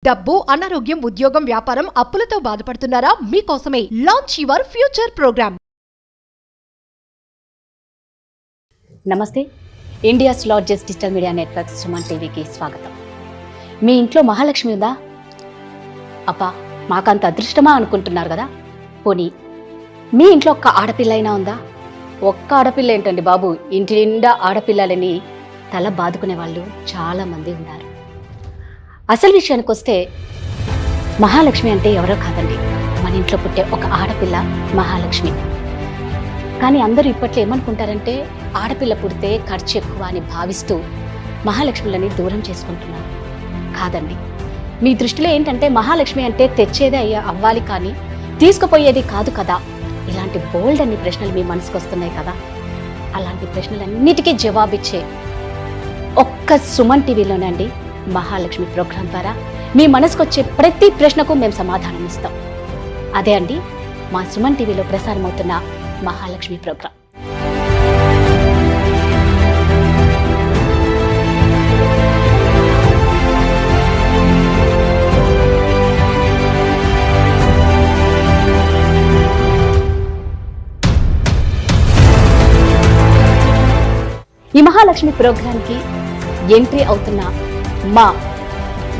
డబ్బు, అనారోగ్యం, ఉద్యోగం, వ్యాపారం, అప్పులతో బాధపడుతున్నారా? మీకోసమే లాంచ్ యువర్ ఫ్యూచర్ ప్రోగ్రామ్. నమస్తే. India's largest digital media network Suman టీవీకి స్వాగతం. మీ ఇంట్లో మహాలక్ష్మి ఉందా? అబ్బా, మాకంత అదృష్టమా అనుకుంటున్నారు కదా? పోనీ మీ ఇంట్లో ఒక్క ఆడపిల్ల అయినా ఉందా? ఒక్క ఆడపిల్ల ఏంటండి బాబు, ఇంటి నిండా ఆడపిల్లలని తల బాదుకునే వాళ్ళు చాలామంది ఉన్నారు. అసలు విషయానికి వస్తే మహాలక్ష్మి అంటే ఎవరో కాదండి, మన ఇంట్లో పుట్టే ఒక ఆడపిల్ల మహాలక్ష్మి. కానీ అందరూ ఇప్పట్లో ఏమనుకుంటారంటే ఆడపిల్ల పుడితే ఖర్చు ఎక్కువ అని భావిస్తూ మహాలక్ష్మిలని దూరం చేసుకుంటున్నారు. కాదండి, మీ దృష్టిలో ఏంటంటే మహాలక్ష్మి అంటే తెచ్చేదే అవ్వాలి కానీ తీసుకుపోయేది కాదు కదా. ఇలాంటి బోల్డ్ అన్ని ప్రశ్నలు మీ మనసుకు వస్తున్నాయి కదా. అలాంటి ప్రశ్నలన్నిటికీ జవాబిచ్చే ఒక్క సుమన్ టీవీలోనండి మహాలక్ష్మి ప్రోగ్రాం ద్వారా మీ మనసుకు వచ్చే ప్రతి ప్రశ్నకు మేము సమాధానం ఇస్తాం. అదే అండి మా సుమన్ టీవీలో ప్రసారమవుతున్న మహాలక్ష్మి ప్రోగ్రాం. ఈ మహాలక్ష్మి ప్రోగ్రాంకి ఎంట్రీ అవుతున్న మా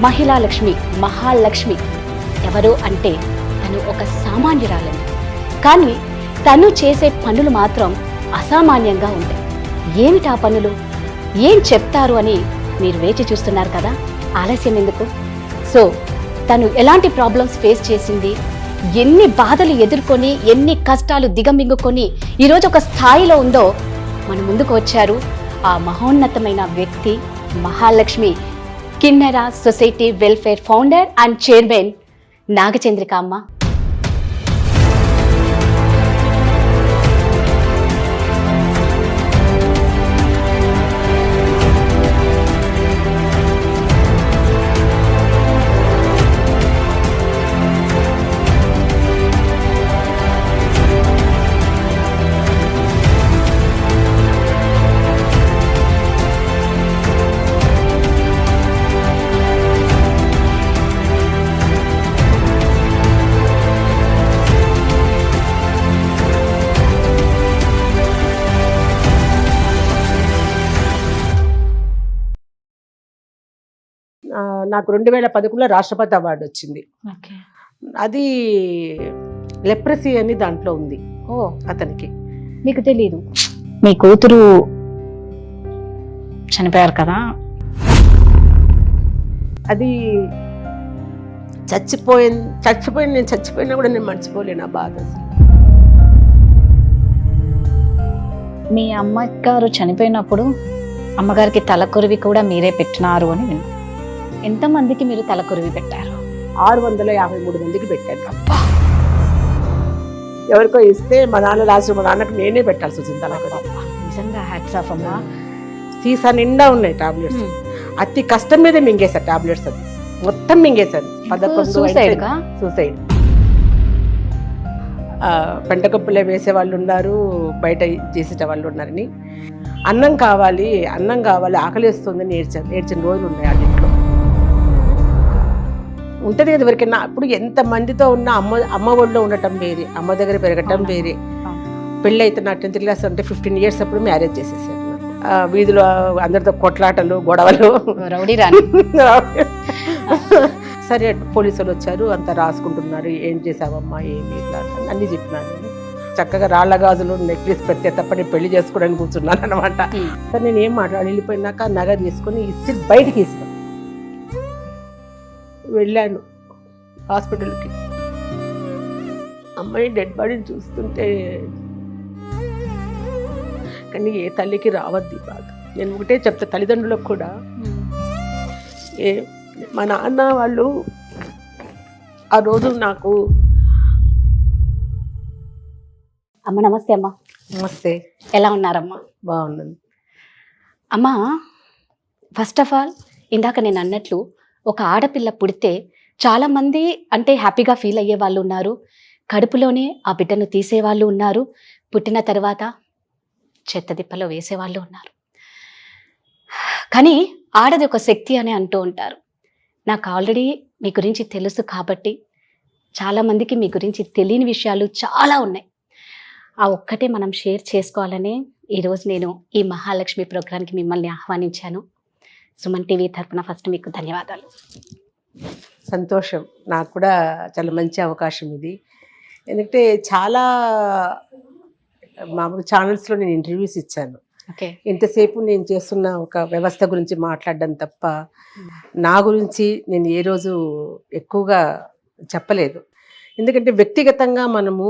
మహిళా లక్ష్మి, మహాలక్ష్మి ఎవరు అంటే తను ఒక సామాన్యురాలండి. కానీ తను చేసే పనులు మాత్రం అసామాన్యంగా ఉంటాయి. ఏమిటా పనులు, ఏం చెప్తారు అని మీరు వేచి చూస్తున్నారు కదా. ఆలస్యం ఎందుకు? సో తను ఎలాంటి ప్రాబ్లమ్స్ ఫేస్ చేసింది, ఎన్ని బాధలు ఎదుర్కొని, ఎన్ని కష్టాలు దిగమింగుకొని ఈరోజు ఒక స్థాయిలో ఉందో మన ముందుకు వచ్చారు ఆ మహోన్నతమైన వ్యక్తి Mahalakshmi Kinnera society welfare founder and chairman Nagachandrika అమ్మ. నాకు 2011లో రాష్ట్రపతి అవార్డు వచ్చింది. అది లెప్రసీ అని దాంట్లో ఉంది. ఓ, అతనికి మీకు తెలీదు? మీ కూతురు చనిపోయారు కదా. అది చచ్చిపోయింది నేను చచ్చిపోయినా కూడా నేను మర్చిపోలేను ఆ బాధ. మీ అమ్మగారు చనిపోయినప్పుడు అమ్మగారికి తలకొరివి కూడా మీరే పెట్టినారు అని విన్నాను. ఎంతమందికి మీరు తలకొరివి పెట్టారు? 653 మందికి పెట్టాను. ఎవరికో ఇస్తే మా నాన్నకు నేనే పెట్టాల్సి వచ్చింది తలకొరివి. నిజంగా హ్యాట్స్ ఆఫ్ అమ్మా. సీసా నిండా ఉన్నాయి టాబ్లెట్స్. అతి కష్టం మీదే మింగేశారు టాబ్లెట్స్. అది మొత్తం మింగేశారు. 11 సూసైడ్. పెంటకప్పులే వేసే వాళ్ళు ఉన్నారు, బయట చేసేట వాళ్ళు ఉన్నారని. అన్నం కావాలి ఆకలిస్తుందని ఏడ్చిన రోజులు ఉన్నాయి. వాళ్ళ ఇంట్లో ఉంటుంది కదా ఎవరికైనా. అప్పుడు ఎంత మందితో ఉన్నా అమ్మ ఒళ్ళో ఉండటం వేరే, అమ్మ దగ్గర పెరగటం వేరే. పెళ్ళి అయితే నా 10th క్లాస్ అంటే 15 years అప్పుడు మ్యారేజ్ చేసేసారు. వీధిలో అందరితో కొట్లాటలు, గొడవలు, రౌడీ రాని. సరే పోలీసులు వచ్చారు, అంతా రాసుకుంటున్నారు. ఏం చేసావమ్మా, ఏమి ఇట్లా అన్నీ చెప్పినాను. చక్కగా రాళ్ల గాజులు నెక్లెస్ పెడితే తప్ప నేను పెళ్లి చేసుకోవడానికి కూర్చున్నాను అనమాట. సరే నేను ఏం మాట్లాడి వెళ్ళిపోయినాక నగ తీసుకొని ఇచ్చి బయటికి ఇస్తాను. వెళ్ళాను హాస్పిటల్కి. అమ్మాయి డెడ్ బాడీని చూస్తుంటే కానీ ఏ తల్లికి రావద్ది బాధ. నేను ఒకటే చెప్తా తల్లిదండ్రులకు కూడా, మా నాన్న వాళ్ళు ఆ రోజు నాకు. అమ్మ నమస్తే. అమ్మా నమస్తే. ఎలా ఉన్నారమ్మా? బాగున్నాను అమ్మా. ఫస్ట్ ఆఫ్ ఆల్ ఇందాక నేను అన్నట్లు ఒక ఆడపిల్ల పుడితే చాలామంది అంటే హ్యాపీగా ఫీల్ అయ్యే వాళ్ళు ఉన్నారు, కడుపులోనే ఆ బిడ్డను తీసేవాళ్ళు ఉన్నారు, పుట్టిన తర్వాత చెత్తదిప్పలో వేసేవాళ్ళు ఉన్నారు. కానీ ఆడది ఒక శక్తి అని అంటూ ఉంటారు. నాకు ఆల్రెడీ మీ గురించి తెలుసు కాబట్టి చాలామందికి మీ గురించి తెలియని విషయాలు చాలా ఉన్నాయి. ఆ ఒక్కటే మనం షేర్ చేసుకోవాలని ఈరోజు నేను ఈ మహాలక్ష్మి ప్రోగ్రాంకి మిమ్మల్ని ఆహ్వానించాను. సుమన్ టీవీ తరపున ఫస్ట్ మీకు ధన్యవాదాలు. సంతోషం, నాకు కూడా చాలా మంచి అవకాశం ఇది. ఎందుకంటే చాలా మామూలు ఛానల్స్లో నేను ఇంటర్వ్యూస్ ఇచ్చాను. ఓకే, ఇంతసేపు నేను చేస్తున్న ఒక వ్యవస్థ గురించి మాట్లాడడం తప్ప నా గురించి నేను ఏ రోజు ఎక్కువగా చెప్పలేదు. ఎందుకంటే వ్యక్తిగతంగా మనము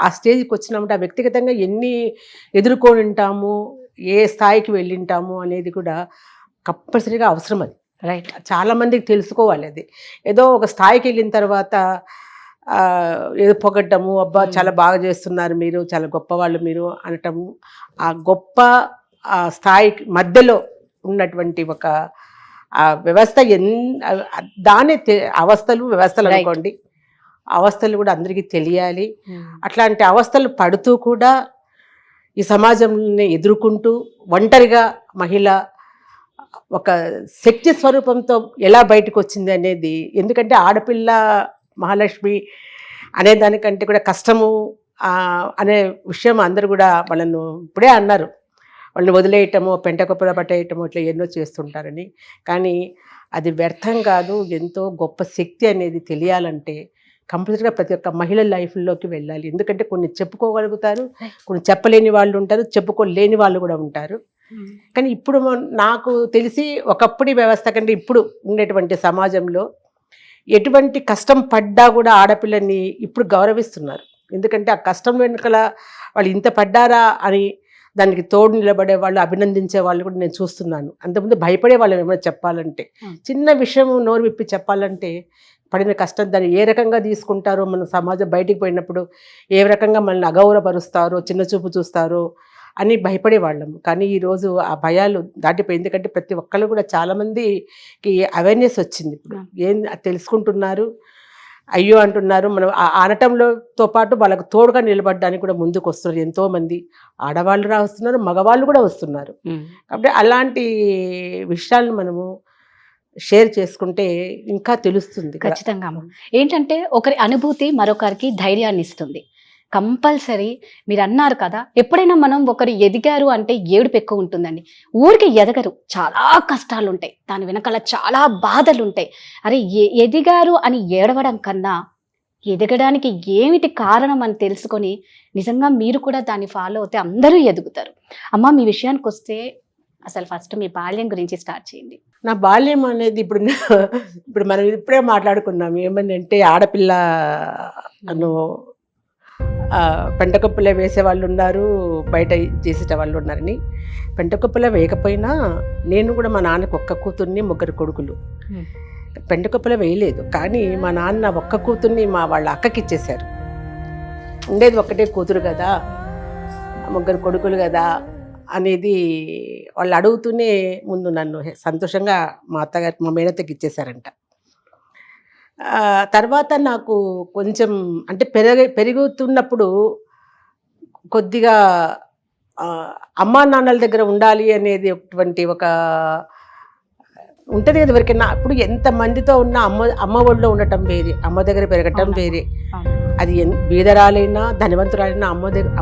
ఆ స్టేజ్కి వచ్చినామంటే ఆ వ్యక్తిగతంగా ఎన్ని ఎదుర్కొని ఉంటాము, ఏ స్థాయికి వెళ్ళింటాము అనేది కూడా కంపల్సరీగా అవసరం. అది రైట్, చాలామందికి తెలుసుకోవాలి. అది ఏదో ఒక స్థాయికి వెళ్ళిన తర్వాత ఏదో పొగడ్డము, అబ్బా చాలా బాగా చేస్తున్నారు మీరు, చాలా గొప్పవాళ్ళు మీరు అనటము, ఆ గొప్ప ఆ స్థాయికి మధ్యలో ఉన్నటువంటి ఒక ఆ వ్యవస్థ దాని అవస్థలు వ్యవస్థలు అనుకోండి, అవస్థలు కూడా అందరికీ తెలియాలి. అట్లాంటి అవస్థలు పడుతూ కూడా ఈ సమాజంని ఎదుర్కొంటూ ఒంటరిగా మహిళ ఒక శక్తి స్వరూపంతో ఎలా బయటకు వచ్చింది అనేది. ఎందుకంటే ఆడపిల్ల మహాలక్ష్మి అనే దానికంటే కూడా కష్టము అనే విషయం అందరూ కూడా వాళ్ళను ఇప్పుడే అన్నారు. వాళ్ళని వదిలేయటము, పెంటకొప్పల పట్టేయటము, ఇట్లా ఎన్నో చేస్తుంటారని. కానీ అది వ్యర్థం కాదు. ఎంతో గొప్ప శక్తి అనేది తెలియాలంటే కంపల్సరీగా ప్రతి ఒక్క మహిళ లైఫ్లోకి వెళ్ళాలి. ఎందుకంటే కొన్ని చెప్పుకోగలుగుతారు, కొన్ని చెప్పలేని వాళ్ళు ఉంటారు, చెప్పుకోలేని వాళ్ళు కూడా ఉంటారు. కానీ ఇప్పుడు నాకు తెలిసి ఒకప్పటి వ్యవస్థ కంటే ఇప్పుడు ఉండేటువంటి సమాజంలో ఎటువంటి కష్టం పడ్డా కూడా ఆడపిల్లని ఇప్పుడు గౌరవిస్తున్నారు. ఎందుకంటే ఆ కష్టం వెనుకల వాళ్ళు ఇంత పడ్డారా అని దానికి తోడు నిలబడే వాళ్ళు, అభినందించే వాళ్ళు కూడా నేను చూస్తున్నాను. అంతకుముందు భయపడే వాళ్ళు ఏమైనా చెప్పాలంటే, చిన్న విషయం నోరు విప్పి చెప్పాలంటే పడిన కష్టం దాన్ని ఏ రకంగా తీసుకుంటారో, మన సమాజం బయటికి పోయినప్పుడు ఏ రకంగా మనల్ని అగౌరవపరుస్తారో, చిన్న చూపు చూస్తారో అని భయపడేవాళ్ళము. కానీ ఈరోజు ఆ భయాలు దాటిపోయి, ఎందుకంటే ప్రతి ఒక్కళ్ళు కూడా చాలామందికి అవేర్నెస్ వచ్చింది. ఇప్పుడు ఏం తెలుసుకుంటున్నారు, అయ్యో అంటున్నారు. మనం అనటంలోతో పాటు వాళ్ళకు తోడుగా నిలబడడానికి కూడా ముందుకు వస్తున్నారు ఎంతోమంది. ఆడవాళ్ళు వస్తున్నారు, మగవాళ్ళు కూడా వస్తున్నారు. కాబట్టి అలాంటి విషయాలను మనము షేర్ చేసుకుంటే ఇంకా తెలుస్తుంది. ఖచ్చితంగా ఏంటంటే ఒకరి అనుభూతి మరొకరికి ధైర్యాన్ని ఇస్తుంది. కంపల్సరీ మీరు అన్నారు కదా, ఎప్పుడైనా మనం ఒకరు ఎదిగారు అంటే ఏడుపు ఎక్కువ ఉంటుందండి. ఊరికి ఎదగరు, చాలా కష్టాలు ఉంటాయి, దాని వెనకాల చాలా బాధలు ఉంటాయి. అరే ఎదిగారు అని ఏడవడం కన్నా ఎదగడానికి ఏమిటి కారణం అని తెలుసుకొని నిజంగా మీరు కూడా దాన్ని ఫాలో అవుతే అందరూ ఎదుగుతారు. అమ్మ, మీ విషయానికి వస్తే అసలు ఫస్ట్ మీ బాల్యం గురించి స్టార్ట్ చేయండి. నా బాల్యం అనేది ఇప్పుడు మనం ఇప్పుడే మాట్లాడుకున్నాం. ఏమనంటే ఆడపిల్ల పెంటకొప్పలే వేసే వాళ్ళు ఉన్నారు, బయట చేసేట వాళ్ళు ఉన్నారని. పెంటకొప్పలే వేయకపోయినా నేను కూడా మా నాన్నకు ఒక్క కూతుర్ని, ముగ్గురు కొడుకులు. పెంటకొప్పలే వేయలేదు, కానీ మా నాన్న ఒక్క కూతుర్ని వాళ్ళ అక్కకి ఇచ్చేశారు. ఉండేది ఒక్కటే కూతురు కదా, ముగ్గురు కొడుకులు కదా అనేది వాళ్ళు అడుగుతూనే ముందు నన్ను సంతోషంగా మా అత్తగారు, మా మేనత్తకి ఇచ్చేశారంట. తర్వాత నాకు కొంచెం అంటే పెరుగుతున్నప్పుడు కొద్దిగా అమ్మా నాన్నల దగ్గర ఉండాలి అనేది అటువంటి ఒక ఉంటుంది కదా ఎవరికైనా. అప్పుడు ఎంతమందితో ఉన్నా అమ్మ ఒళ్ళో ఉండటం వేరే, అమ్మ దగ్గర పెరగటం వేరే. అది బీదరాలైనా ధనవంతురాలైనా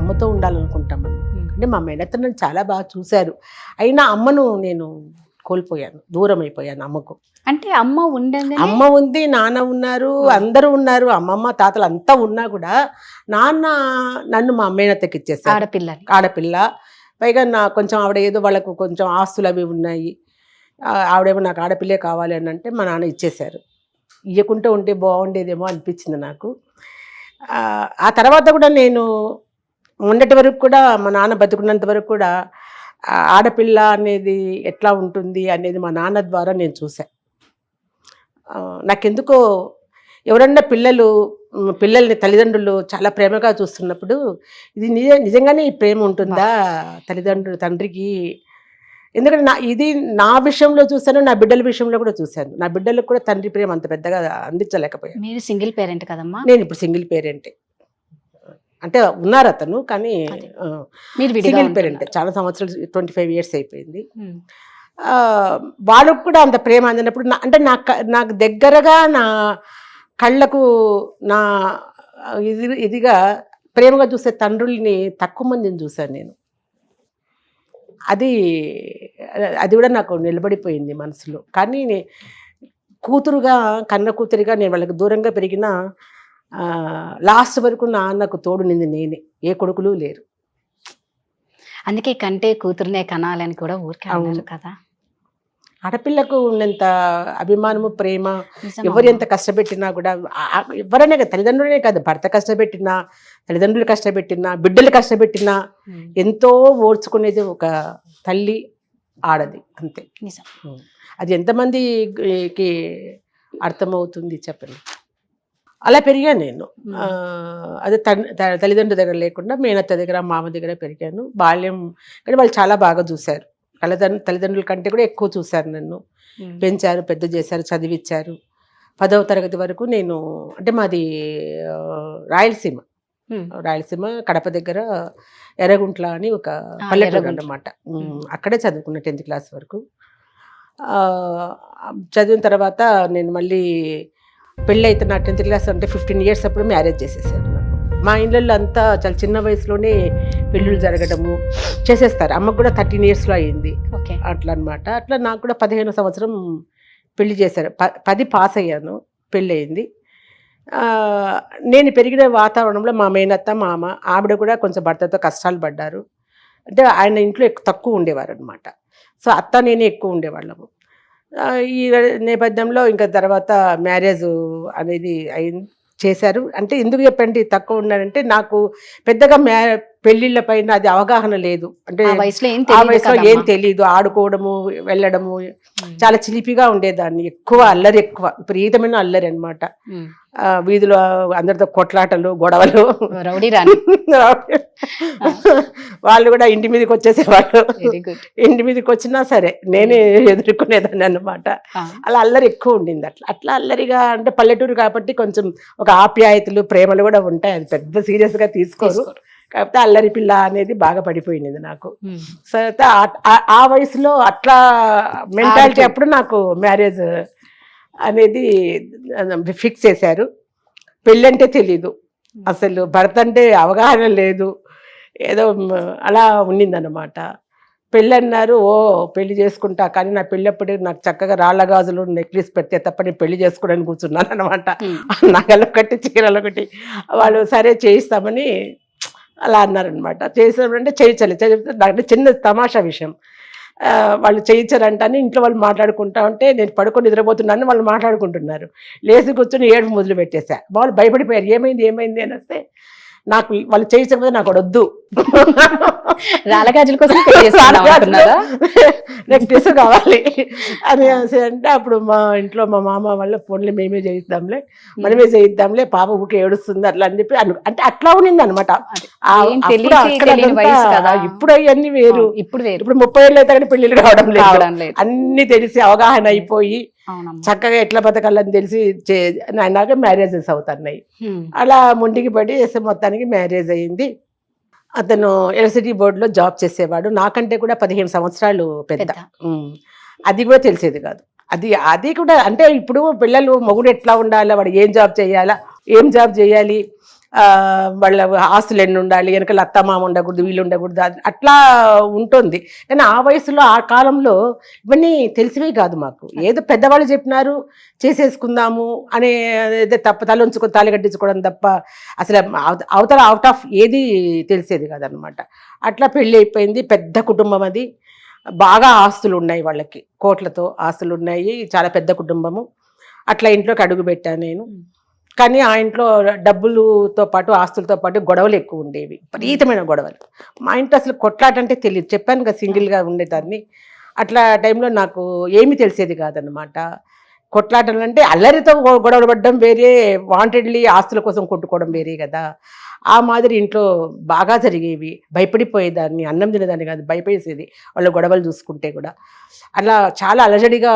అమ్మతో ఉండాలనుకుంటాం. అంటే మా మేనత్త నన్ను చాలా బాగా చూశారు, అయినా అమ్మను నేను కోల్పోయాను, దూరం అయిపోయాను అమ్మకు. అంటే అమ్మ అమ్మ ఉంది, నాన్న ఉన్నారు, అందరూ ఉన్నారు, అమ్మమ్మ తాతలు అంతా ఉన్నా కూడా నాన్న నన్ను మా మేనత్తకి ఇచ్చేసారు. ఆడపిల్ల పైగా కొంచెం ఆవిడ ఏదో వాళ్ళకు కొంచెం ఆస్తులు అవి ఉన్నాయి, ఆవిడేమో నాకు ఆడపిల్లే కావాలి అని అంటే మా నాన్న ఇచ్చేశారు. ఇవ్వకుంటే ఉంటే బాగుండేదేమో అనిపించింది నాకు. ఆ తర్వాత కూడా నేను మొన్నటి వరకు కూడా, మా నాన్న బతుకున్నంత వరకు కూడా ఆడపిల్ల అనేది ఎట్లా ఉంటుంది అనేది మా నాన్న ద్వారా నేను చూశాను. నాకెందుకో ఎవరన్నా పిల్లల్ని తల్లిదండ్రులు చాలా ప్రేమగా చూస్తున్నప్పుడు ఇది నిజంగానే ఈ ప్రేమ ఉంటుందా తండ్రికి? ఎందుకంటే ఇది నా విషయంలో చూశాను, నా బిడ్డల విషయంలో కూడా చూశాను. నా బిడ్డలకు కూడా తండ్రి ప్రేమ అంత పెద్దగా అందించలేకపోయాను. మీరు సింగిల్ పేరెంట్ కదమ్మా? నేను ఇప్పుడు సింగిల్ పేరెంటే. అంటే ఉన్నారు అతను, కానీ సింగిల్ పేరెంట్. చాలా సంవత్సరాలు 25 years అయిపోయింది. వాళ్ళకు కూడా అంత ప్రేమ అందినప్పుడు అంటే నాకు దగ్గరగా నా కళ్ళకు నా ఇదిగా ప్రేమగా చూసే తండ్రుల్ని తక్కువ మందిని చూశాను నేను. అది కూడా నాకు నిలబడిపోయింది మనసులో. కానీ కూతురుగా కన్న కూతురిగా నేను వాళ్ళకి దూరంగా పెరిగిన లాస్ట్ వరకు నాకు తోడు నింది నేనే, ఏ కొడుకులు లేరు. అందుకే కంటే కూతురునే కనాలని కూడా ఊరికే అన్నారు కదా. ఆడపిల్లకు ఉన్నంత అభిమానము ప్రేమ ఎవరు ఎంత కష్టపెట్టినా కూడా, ఎవరైనా కదా, తల్లిదండ్రులనే కాదు, భర్త కష్టపెట్టినా, తల్లిదండ్రులు కష్టపెట్టినా, బిడ్డలు కష్టపెట్టినా ఎంతో ఓర్చుకునేది ఒక తల్లి, ఆడది, అంతే. అది ఎంతమందికి అర్థమవుతుంది చెప్పండి. అలా పెరిగాను నేను. అదే తల్లిదండ్రుల దగ్గర లేకుండా మేనత్త దగ్గర, మామ దగ్గర పెరిగాను. బాల్యం కానీ వాళ్ళు చాలా బాగా చూశారు. తల్లిదండ్రుల కంటే కూడా ఎక్కువ చూశారు నన్ను. పెంచారు, పెద్ద చేశారు, చదివించారు. 10వ తరగతి వరకు నేను, అంటే మాది రాయలసీమ, కడప దగ్గర ఎర్రగుంట్ల అని ఒక పల్లెటూరు అన్నమాట. అక్కడే చదువుకున్నా 10th క్లాస్ వరకు. చదివిన తర్వాత నేను మళ్ళీ పెళ్ళి అయితే నా 10th క్లాస్ అంటే 15 years అప్పుడు మ్యారేజ్ చేసేసారు నాకు. మా ఇళ్ళల్లో అంతా చాలా చిన్న వయసులోనే పెళ్ళిళ్ళు జరగడము చేసేస్తారు. అమ్మకు కూడా 13 yearsలో అయ్యింది అట్లా అనమాట. అట్లా నాకు కూడా 15వ సంవత్సరం పెళ్లి చేశారు. 10 పాస్ అయ్యాను, పెళ్ళి అయింది. నేను పెరిగిన వాతావరణంలో మా మేనత్త, మామ, ఆవిడ కూడా కొంచెం భర్తతో కష్టాలు పడ్డారు. అంటే ఆయన ఇంట్లో తక్కువ ఉండేవారు అనమాట. సో అత్త నేనే ఎక్కువ ఉండేవాళ్ళము. ఈ నేపథ్యంలో ఇంకా తర్వాత మ్యారేజ్ అనేది చేశారు. అంటే ఎందుకు చెప్పండి తక్కువ ఉన్నాడంటే, నాకు పెద్దగా పెళ్ళిళ్ళ పైన అది అవగాహన లేదు. అంటే ఆ వయసులో ఏం తెలియదు. ఆడుకోవడము, వెళ్ళడము, చాలా చిలిపిగా ఉండేదాన్ని. ఎక్కువ అల్లరి, ఎక్కువ విపరీతమైన అల్లరి అనమాట. వీధిలో అందరితో కొట్లాటలు, గొడవలు. వాళ్ళు కూడా ఇంటి మీదకి వచ్చేసేవాళ్ళు. ఇంటి మీదకి వచ్చినా సరే నేనే ఎదుర్కొనేదాన్ని అన్నమాట. అలా అల్లరి ఎక్కువ ఉండింది. అట్లా అల్లరిగా, అంటే పల్లెటూరు కాబట్టి కొంచెం ఒక ఆప్యాయతలు, ప్రేమలు కూడా ఉంటాయి. అది పెద్ద సీరియస్గా తీసుకోరు. కాకపోతే అల్లరి పిల్ల అనేది బాగా పడిపోయింది నాకు. సో ఆ వయసులో అట్లా మెంటాలిటీ అప్పుడు నాకు మ్యారేజ్ అనేది ఫిక్స్ చేశారు. పెళ్ళంటే తెలీదు, అసలు భర్త అంటే అవగాహన లేదు, ఏదో అలా ఉండిందన్నమాట. పెళ్ళి అన్నారు, ఓ పెళ్లి చేసుకుంటా, కానీ నా పెళ్ళప్పుడు నాకు చక్కగా రాళ్ళ గాజులు, నెక్లెస్ పెడితే తప్ప నేను పెళ్లి చేసుకోవడానికి కూర్చున్నాను అనమాట. నగలు ఒకటి, చీరలు ఒకటి. వాళ్ళు సరే చేయిస్తామని అలా అన్నారనమాట. చేసామంటే చేయించాలి. అంటే చిన్న తమాషా విషయం. వాళ్ళు చేయించారంటని ఇంట్లో వాళ్ళు మాట్లాడుకుంటా ఉంటే, నేను పడుకొని నిద్రపోతున్నాను, వాళ్ళు మాట్లాడుకుంటున్నారు. లేచి కూర్చొని ఏడుపు మొదలు పెట్టేశా. వాళ్ళు భయపడిపోయారు, ఏమైంది అని వస్తే, నాకు వాళ్ళు చేయించకపోతే నాకు వద్దు, రాళ్ళగాజుల కోసం నెక్లెస్ కావాలి అని అంటే, అప్పుడు మా ఇంట్లో మా మామ వాళ్ళ ఫోన్లో మనమే చేయిద్దాంలే, పాప ఊకే ఏడుస్తుంది అట్లా అని చెప్పి అంటే అట్లా ఉండింది అనమాట. ఇప్పుడు అవన్నీ వేరు. ఇప్పుడు 30 ఏళ్ళు అయితే కానీ పెళ్లిళ్ళు కావడం లేదు. అన్ని తెలిసి అవగాహన అయిపోయి చక్కగా ఎట్లా బతకాలని తెలిసి నాకు మ్యారేజెస్ అవుతున్నాయి. అలా ముందుకి పడి మొత్తానికి మ్యారేజ్ అయ్యింది. అతను ఎలక్ట్రిసిటీ బోర్డులో జాబ్ చేసేవాడు. నాకంటే కూడా 15 సంవత్సరాలు పెద్ద. అది కూడా తెలిసేది కాదు. అది కూడా అంటే ఇప్పుడు పిల్లలు మొగుడు ఎట్లా ఉండాలా, వాడు ఏం జాబ్ చేయాలి, వాళ్ళ ఆస్తులు ఎన్ని ఉండాలి, వెనకాల అత్తమామ ఉండకూడదు, వీళ్ళు ఉండకూడదు, అట్లా ఉంటుంది. కానీ ఆ వయసులో, ఆ కాలంలో ఇవన్నీ తెలిసివే కాదు మాకు. ఏదో పెద్దవాళ్ళు చెప్పినారు చేసేసుకుందాము అనే తప్ప, తల ఉంచుకొని తాళి కట్టించుకోవడం తప్ప అసలు అవతల అవుట్ ఆఫ్ ఏది తెలిసేది కాదనమాట. అట్లా పెళ్ళి అయిపోయింది. పెద్ద కుటుంబం అది. బాగా ఆస్తులు ఉన్నాయి వాళ్ళకి, కోట్లతో ఆస్తులు ఉన్నాయి. చాలా పెద్ద కుటుంబము. అట్లా ఇంట్లోకి అడుగు పెట్టాను నేను. కానీ ఆ ఇంట్లో డబ్బులతో పాటు, ఆస్తులతో పాటు గొడవలు ఎక్కువ ఉండేవి, విపరీతమైన గొడవలు. మా ఇంట్లో అసలు కొట్లాటంటే తెలియదు. చెప్పాను కదా, సింగిల్గా ఉండేదాన్ని. అట్లా టైంలో నాకు ఏమీ తెలిసేది కాదనమాట. కొట్లాటలు అంటే అల్లరితో గొడవలు పడడం వేరే, వాంటెడ్లీ ఆస్తుల కోసం కొట్టుకోవడం వేరే కదా. ఆ మాదిరి ఇంట్లో బాగా జరిగేవి. భయపడిపోయేదాన్ని, అన్నం తినేదాన్ని కాదు, భయపడేసేది వాళ్ళ గొడవలు చూసుకుంటే కూడా. అలా చాలా అలజడిగా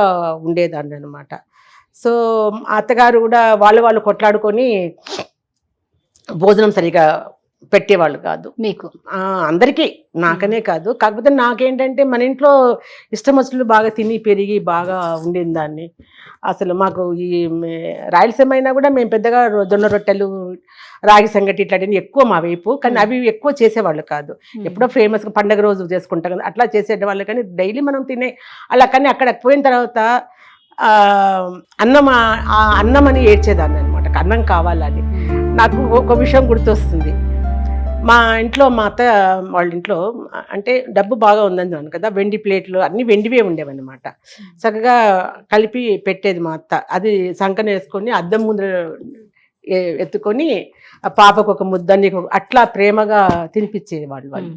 ఉండేదాన్ని అనమాట. సో అత్తగారు కూడా వాళ్ళు కొట్లాడుకొని భోజనం సరిగా పెట్టేవాళ్ళు కాదు మీకు అందరికీ, నాకనే కాదు. కాకపోతే నాకేంటంటే మన ఇంట్లో ఇష్టం వచ్చినట్లు బాగా తిని పెరిగి బాగా ఉండింది దాన్ని. అసలు మాకు ఈ రాయలసీమ అయినా కూడా మేము పెద్దగా జొన్న రొట్టెలు, రాగి సంగటి ఇట్లాంటివి ఎక్కువ మా వైపు, కానీ అవి ఎక్కువ చేసేవాళ్ళు కాదు. ఎప్పుడో ఫేమస్గా పండగ రోజు చేసుకుంటాం కదా అట్లా చేసేవాళ్ళు, కానీ డైలీ మనం తినే అలా. కానీ అక్కడ పోయిన తర్వాత అన్నం అని ఏడ్చేదాన్ని అనమాట, అన్నం కావాలని. నాకు ఒక విషయం గుర్తొస్తుంది. మా ఇంట్లో మా అత్త వాళ్ళ ఇంట్లో అంటే డబ్బు బాగా ఉందని అన్నాను కదా, వెండి ప్లేట్లు అన్నీ వెండివే ఉండేవన్నమాట. చక్కగా కలిపి పెట్టేది మా అత్త. అది సంకన వేసుకొని అద్దం ముందు ఎత్తుకొని ఆ పాపకు ఒక ముద్ద నీకు అట్లా ప్రేమగా తినిపించేది వాళ్ళు.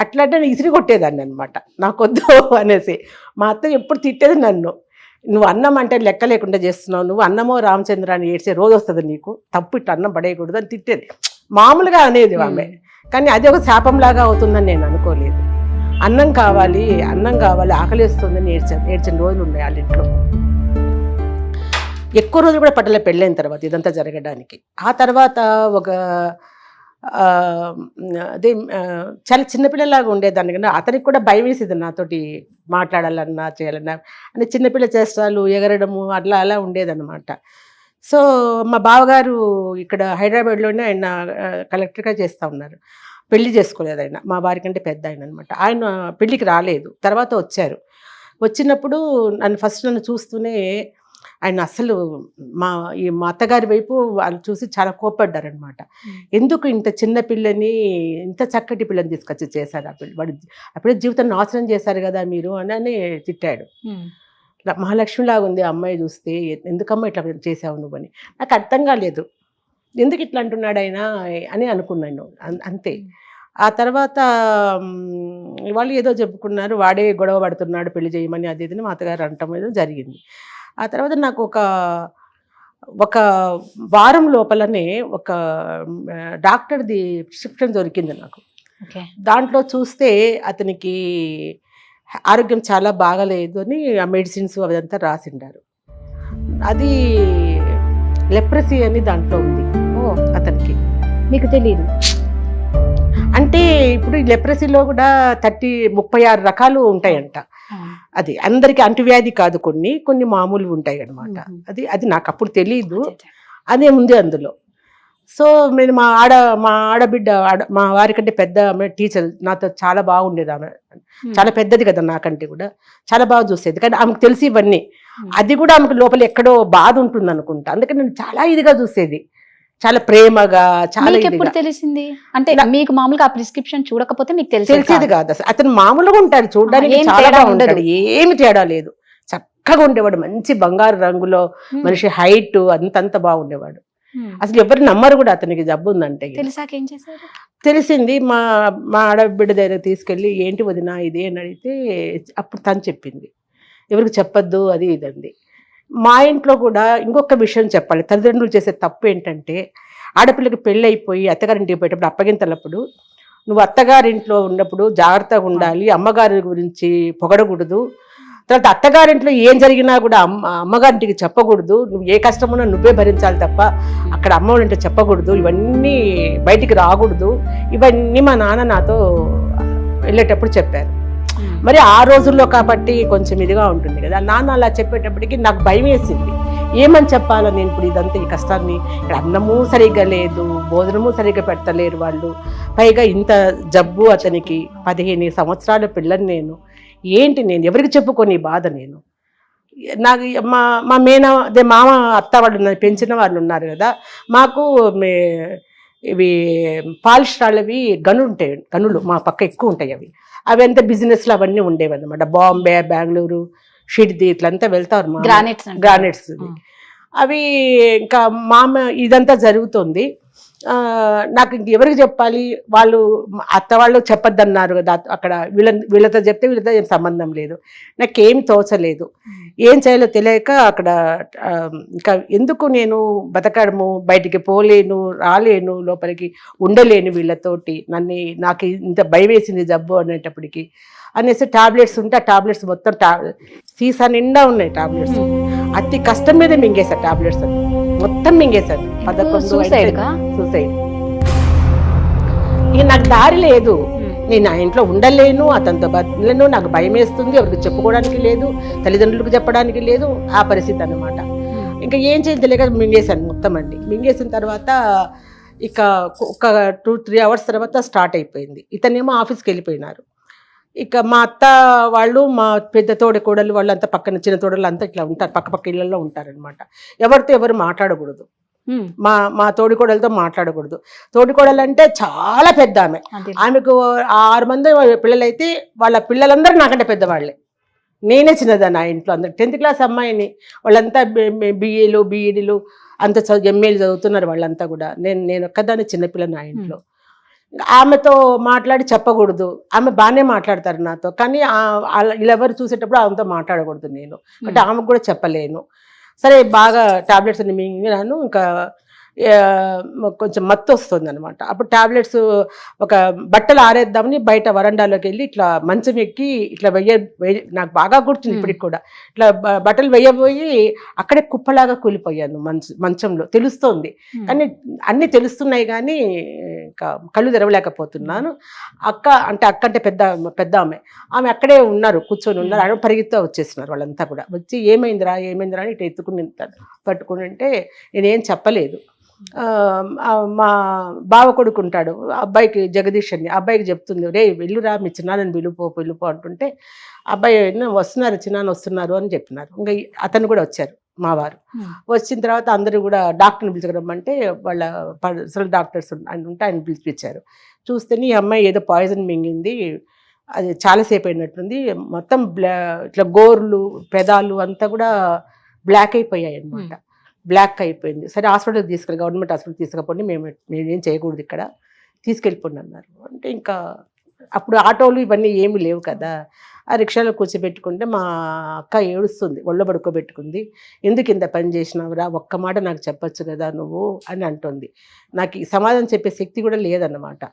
అట్లా అంటే నేను ఇసిరి కొట్టేదాన్ని అనమాట, నాకొద్దు అనేసి. మా అత్త ఎప్పుడు తిట్టేది నన్ను, నువ్వు అన్నం అంటే లెక్క లేకుండా చేస్తున్నావు, నువ్వు అన్నమో రామచంద్ర అని ఏడ్చే రోజు వస్తుంది నీకు, తప్పు ఇట్లా అన్నం పడేయకూడదు అని తిట్టేది. మామూలుగా అనేది ఆమె, కానీ అది ఒక శాపంలాగా అవుతుందని నేను అనుకోలేదు. అన్నం కావాలి ఆకలి వేస్తుందని ఏడ్చిన రోజులు ఉన్నాయి వాళ్ళ ఇంట్లో. ఎక్కువ రోజులు కూడా పట్టలే పెళ్ళైన తర్వాత ఇదంతా జరగడానికి. ఆ తర్వాత ఒక అదే చాలా చిన్నపిల్లలాగా ఉండేదాన్ని, కానీ అతనికి కూడా భయం వేసేది నాతోటి మాట్లాడాలన్నా చేయాలన్నా. అంటే చిన్నపిల్ల చేష్టాలు, ఎగరడము అట్లా అలా ఉండేదన్నమాట. సో మా బావగారు ఇక్కడ హైదరాబాద్లోనే ఆయన కలెక్టర్గా చేస్తూ ఉన్నారు. పెళ్లి చేసుకోలేదు ఆయన, మా వారి కంటే పెద్ద ఆయన అనమాట. ఆయన పెళ్ళికి రాలేదు, తర్వాత వచ్చారు. వచ్చినప్పుడు నన్ను చూస్తూనే ఆయన అసలు మా అత్తగారి వైపు వాళ్ళు చూసి చాలా కోప్పడ్డారనమాట. ఎందుకు ఇంత చిన్న పిల్లని, ఇంత చక్కటి పిల్లని తీసుకొచ్చి చేశారు, వాడు అప్పుడే జీవితం నాశనం చేశారు కదా మీరు అని తిట్టాడు. మహాలక్ష్మిలాగా ఉంది ఆ అమ్మాయి చూస్తే, ఎందుకమ్మా ఇట్లా చేసావు నువ్వు అని. నాకు అర్థం కాలేదు, ఎందుకు ఇట్లా అంటున్నాడు ఆయన అని అనుకున్నాను అంతే. ఆ తర్వాత వాళ్ళు ఏదో చెప్పుకున్నారు, వాడే గొడవ పడుతున్నాడు పెళ్లి చేయమని, అది ఇది మా అత్తగారు అనటం ఏదో జరిగింది. ఆ తర్వాత నాకు ఒక వారం లోపలనే ఒక డాక్టర్ది ప్రిస్క్రిప్షన్ దొరికింది నాకు. దాంట్లో చూస్తే అతనికి ఆరోగ్యం చాలా బాగలేదు అని ఆ మెడిసిన్స్ అదంతా రాసిండారు. అది లెప్రసీ అని దాంట్లో ఉంది. అతనికి మీకు తెలియదు అంటే ఇప్పుడు ఈ లెప్రసీలో కూడా 36 రకాలు ఉంటాయంట. అది అందరికి అంటువ్యాధి కాదు, కొన్ని మామూలు ఉంటాయి అన్నమాట. అది నాకు అప్పుడు తెలియదు, అదే ఉంది అందులో. సో నేను మా ఆడబిడ్డ, మా వారికంటే పెద్ద ఆమె టీచర్, నాతో చాలా బాగుండేది. ఆమె చాలా పెద్దది కదా నాకంటే కూడా, చాలా బాగా చూసేది. కానీ ఆమెకు తెలిసి ఇవన్నీ, అది కూడా ఆమెకు లోపల ఎక్కడో బాధ ఉంటుంది అనుకుంటా. అందుకని నేను చాలా ఇదిగా చూసేది, చాలా ప్రేమగా, చాలా ఎప్పుడు తెలిసింది. అంటే మీకు మామూలుగా ఆ ప్రిస్క్రిప్షన్ చూడకపోతే మీకు తెలిసేది కాదు అసలు. అతను మామూలుగా ఉంటాడు, చూడడానికి చాలా బాగుంటాడు, ఏమి తేడా లేదు, చక్కగా ఉండేవాడు, మంచి బంగారు రంగులో మనిషి, హైట్ అంతంత బాగుండేవాడు. అసలు ఎవరు నమ్మరు కూడా అతనికి జబ్బు ఉందంటే. తెలిసింది, మా ఆడబిడ్డ దగ్గర తీసుకెళ్ళి ఏంటి వదినా ఇది అని అడిగితే అప్పుడు తను చెప్పింది, ఎవరికి చెప్పొద్దు అది ఇదండి. మా ఇంట్లో కూడా ఇంకొక విషయం చెప్పాలి, తల్లిదండ్రులు చేసే తప్పు ఏంటంటే, ఆడపిల్లకి పెళ్ళి అయిపోయి అత్తగారింటికి పోయేటప్పుడు అప్పగింతలప్పుడు నువ్వు అత్తగారింట్లో ఉన్నప్పుడు జాగ్రత్తగా ఉండాలి, అమ్మగారి గురించి పొగడకూడదు, తర్వాత అత్తగారింట్లో ఏం జరిగినా కూడా అమ్మగారింటికి చెప్పకూడదు, నువ్వు ఏ కష్టమున్నా నువ్వే భరించాలి తప్ప అక్కడ అమ్మ వాళ్ళంటే చెప్పకూడదు, ఇవన్నీ బయటికి రాకూడదు, ఇవన్నీ మా నాన్న నాతో వెళ్ళేటప్పుడు చెప్పారు. మరి ఆ రోజుల్లో కాబట్టి కొంచెం ఇదిగా ఉంటుంది కదా. నాన్న అలా చెప్పేటప్పటికి నాకు భయం వేసింది, ఏమని చెప్పాలో నేను ఇప్పుడు ఇదంతా ఈ కష్టాన్ని. ఇక్కడ అన్నము సరిగ్గా లేదు, భోజనము సరిగ్గా పెడతలేరు వాళ్ళు, పైగా ఇంత జబ్బు అతనికి, 15 సంవత్సరాల పిల్లని నేను, ఏంటి నేను ఎవరికి చెప్పుకొని బాధ నేను. నాకు మా అదే మామ అత్త వాళ్ళు పెంచిన వాళ్ళు ఉన్నారు కదా, మాకు ఇవి పాలిష్టాలవి గనులు మా పక్క ఎక్కువ ఉంటాయి. అవి అంతా బిజినెస్లు అవన్నీ ఉండేవి అనమాట. బాంబే, బెంగళూరు, షిడ్ది ఇట్లంతా వెళ్తారు, గ్రానైట్స్. అవి ఇంకా ఇదంతా జరుగుతుంది. నాకు ఎవరికి చెప్పాలి, వాళ్ళు అత్త వాళ్ళు చెప్పొద్దన్నారు కదా, అక్కడ వీళ్ళతో చెప్తే వీళ్ళతో ఏం సంబంధం లేదు, నాకేం తోచలేదు, ఏం చేయాలో తెలియక అక్కడ ఇంకా ఎందుకు నేను బతకడము, బయటికి పోలేను, రాలేను, లోపలికి ఉండలేను వీళ్ళతోటి, నాకు ఇంత భయం వేసింది జబ్బు అనేటప్పటికి అనేసి టాబ్లెట్స్ ఉంటే ఆ టాబ్లెట్స్ మొత్తం సీసా నిండా ఉన్నాయి టాబ్లెట్స్. అతి కష్టం మీద మింగేశారు టాబ్లెట్స్, మొత్తం మింగేశారు. 11 సూసైడ్. ఇక నాకు దారి లేదు, నేను ఆ ఇంట్లో ఉండలేను, అతనితో బతలేను, నాకు భయం వేస్తుంది, ఎవరికి చెప్పుకోవడానికి లేదు, తల్లిదండ్రులకు చెప్పడానికి లేదు, ఆ పరిస్థితి అన్నమాట. ఇంకా ఏం చేయలేక మింగేశాను మొత్తం అండి. మింగేసిన తర్వాత ఇక ఒక 2-3 అవర్స్ తర్వాత స్టార్ట్ అయిపోయింది. ఇతనేమో ఆఫీస్కి వెళ్ళిపోయినారు. ఇక మా అత్త వాళ్ళు, మా పెద్ద తోడి కోడలు వాళ్ళంతా పక్కన, చిన్న తోడలు అంతా ఇట్లా ఉంటారు, పక్క ఇళ్ళల్లో ఉంటారనమాట. ఎవరితో ఎవరు మాట్లాడకూడదు, మా తోడికోడలతో మాట్లాడకూడదు. తోడికోడలు అంటే చాలా పెద్ద ఆమె, ఆమెకు 6 మంది పిల్లలైతే వాళ్ళ పిల్లలందరూ నాకంటే పెద్దవాళ్ళే. నేనే చిన్నదాన్ని ఆ ఇంట్లో. అందరు 10th క్లాస్ అమ్మాయిని, వాళ్ళంతా బిఏలు బీఈడీలు అంత ఎంఏలు చదువుతున్నారు వాళ్ళంతా కూడా. నేను ఒక్కదాన్ని చిన్నపిల్లని ఆ ఇంట్లో. ఆమెతో మాట్లాడి చెప్పకూడదు, ఆమె బాగానే మాట్లాడతారు నాతో, కానీ వీళ్ళెవరు చూసేటప్పుడు ఆమెతో మాట్లాడకూడదు నేను, అంటే ఆమెకు కూడా చెప్పలేను. సరే బాగా టాబ్లెట్స్ అన్ని మింగినాను. ఇంకా కొంచెం మత్తు వస్తుంది అనమాట. అప్పుడు టాబ్లెట్స్ ఒక బట్టలు ఆరేద్దామని బయట వరండాలోకి వెళ్ళి ఇట్లా మంచం ఎక్కి ఇట్లా నాకు బాగా గుర్తుంది ఇప్పటికి కూడా, ఇట్లా బట్టలు వెయ్యబోయి అక్కడే కుప్పలాగా కూలిపోయాను మంచంలో. తెలుస్తోంది కానీ అన్నీ తెలుస్తున్నాయి కానీ ఇంకా కళ్ళు తెరవలేకపోతున్నాను. అక్క అంటే పెద్ద ఆమె అక్కడే ఉన్నారు, కూర్చొని ఉన్నారు. ఆడ పరిగెత్తా వచ్చేస్తున్నారు వాళ్ళంతా కూడా. వచ్చి ఏమైందిరా అని ఇట్లా ఎత్తుకుని పట్టుకుని అంటే నేనేం చెప్పలేదు. మా బావ కొడుకుంటాడు, అబ్బాయికి జగదీష్ అని, అబ్బాయికి చెప్తుంది, రే వెళ్ళురా మీ చిన్నాన్నని పిలుపో అంటుంటే, అబ్బాయి వస్తున్నారు, చిన్నాన్న వస్తున్నారు అని చెప్పినారు. ఇంకా అతను కూడా వచ్చారు మా వారు. వచ్చిన తర్వాత అందరూ కూడా డాక్టర్ని పిలుచుకురమ్మంటే వాళ్ళ పర్సనల్ డాక్టర్స్ ఆయన ఉంటే ఆయన పిలిపించారు. చూస్తేనే ఈ అమ్మాయి ఏదో పాయిజన్ మింగింది, అది చాలాసేపు అయినట్టుంది, మొత్తం ఇట్లా గోర్లు పెదాలు అంతా కూడా బ్లాక్ అయిపోయాయి అనమాట. బ్లాక్ అయిపోయింది. సరే హాస్పిటల్కి తీసుకెళ్ళి, గవర్నమెంట్ హాస్పిటల్కి తీసుకపోండి, మేమేం చేయకూడదు ఇక్కడ, తీసుకెళ్ళిపోండి అన్నారు. అంటే ఇంకా అప్పుడు ఆటోలు ఇవన్నీ ఏమి లేవు కదా, ఆ రిక్షాలో కూర్చోబెట్టుకుంటే మా అక్క ఏడుస్తుంది, ఒళ్ళో పడుకోబెట్టుకుంది. ఎందుకు ఇంత పని చేసినావురా, ఒక్క మాట నాకు చెప్పొచ్చు కదా నువ్వు అని అంటుంది. నాకు ఈ సమాధానం చెప్పే శక్తి కూడా లేదన్నమాట.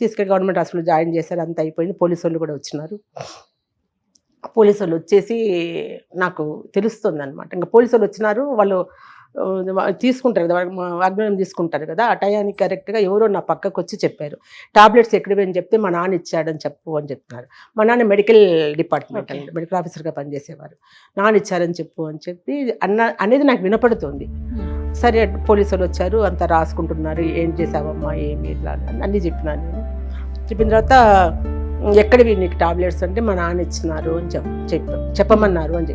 తీసుకెళ్ళి గవర్నమెంట్ హాస్పిటల్ జాయిన్ చేశారు, అంత అయిపోయింది. పోలీసు వాళ్ళు కూడా వచ్చినారు. పోలీసు వాళ్ళు వచ్చేసి నాకు తెలుస్తుంది అనమాట. ఇంకా పోలీసు వాళ్ళు వచ్చినారు, వాళ్ళు తీసుకుంటారు కదా, వాగ్దానం తీసుకుంటారు కదా. ఆ టయానికి కరెక్ట్గా ఎవరో నా పక్కకు వచ్చి చెప్పారు, టాబ్లెట్స్ ఎక్కడివి అని చెప్తే మా నాన్న ఇచ్చాడని చెప్పు అని చెప్తున్నారు. మా నాన్న మెడికల్ డిపార్ట్మెంట్ అండి, మెడికల్ ఆఫీసర్గా పనిచేసేవారు. నాన్న ఇచ్చారని చెప్పు అని చెప్పి అనేది నాకు వినపడుతుంది. సరే పోలీసు వాళ్ళు వచ్చారు, అంతా రాసుకుంటున్నారు, ఏం చేసావమ్మా ఏమి ఇట్లా అన్నీ చెప్పినాను నేను. చెప్పిన తర్వాత ఎక్కడివి నీకు టాబ్లెట్స్ అంటే మా నాన్న ఇచ్చినారు అని చెప్పమన్నారు అని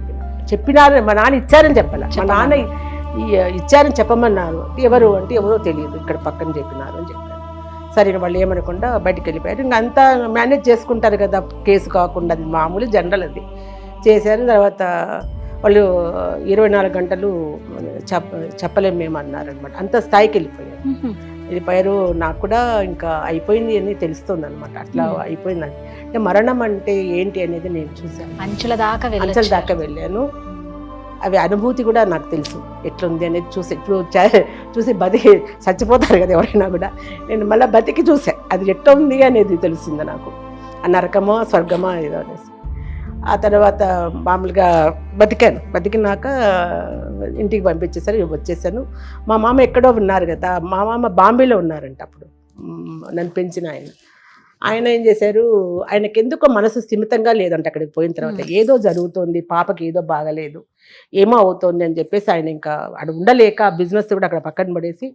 చెప్పినారు. మా నాన్న ఇచ్చారని చెప్పాల, మా నాన్న ఇచ్చారని చెప్పమన్నారు. ఎవరు అంటే ఎవరో తెలియదు, ఇక్కడ పక్కన చెప్పినారు అని చెప్పారు. సరే వాళ్ళు ఏమనకుండా బయటికి వెళ్ళిపోయారు. ఇంకా అంతా మేనేజ్ చేసుకుంటారు కదా, కేసు కాకుండా, అది మామూలు జనరల్ అది చేశారు. తర్వాత వాళ్ళు 24 గంటలు చెప్పలేము మేము అన్నారనమాట. అంత స్థాయికి వెళ్ళిపోయారు. నాకు కూడా ఇంకా అయిపోయింది అని తెలుస్తుంది అనమాట. అట్లా అయిపోయిందండి. అంటే మరణం అంటే ఏంటి అనేది నేను చూశాను, అంచెల దాకా వెళ్ళాను. అవి అనుభూతి కూడా నాకు తెలుసు ఎట్లుంది అనేది చూసి బతికి చచ్చిపోతారు కదా ఎవరైనా కూడా. నేను మళ్ళీ బతికి చూసా అది ఎట్లా ఉంది అనేది తెలిసింది నాకు, ఆ నరకమో స్వర్గమో ఏదో అనేసి. ఆ తర్వాత మామూలుగా బతికినాక ఇంటికి పంపించేసరి వచ్చేసాను. మా మామ ఎక్కడో ఉన్నారు కదా, మా మామ బాంబేలో ఉన్నారంట అప్పుడు, నన్ను పెంచిన ఆయన ఏం చేశారు, ఆయనకి ఎందుకో మనసు స్థిమితంగా లేదంట. అక్కడికి పోయిన తర్వాత ఏదో జరుగుతోంది, పాపకి ఏదో బాగలేదు, ఏమో అవుతోంది అని చెప్పేసి ఆయన ఇంకా అక్కడ ఉండలేక బిజినెస్ కూడా అక్కడ పక్కన పడేసి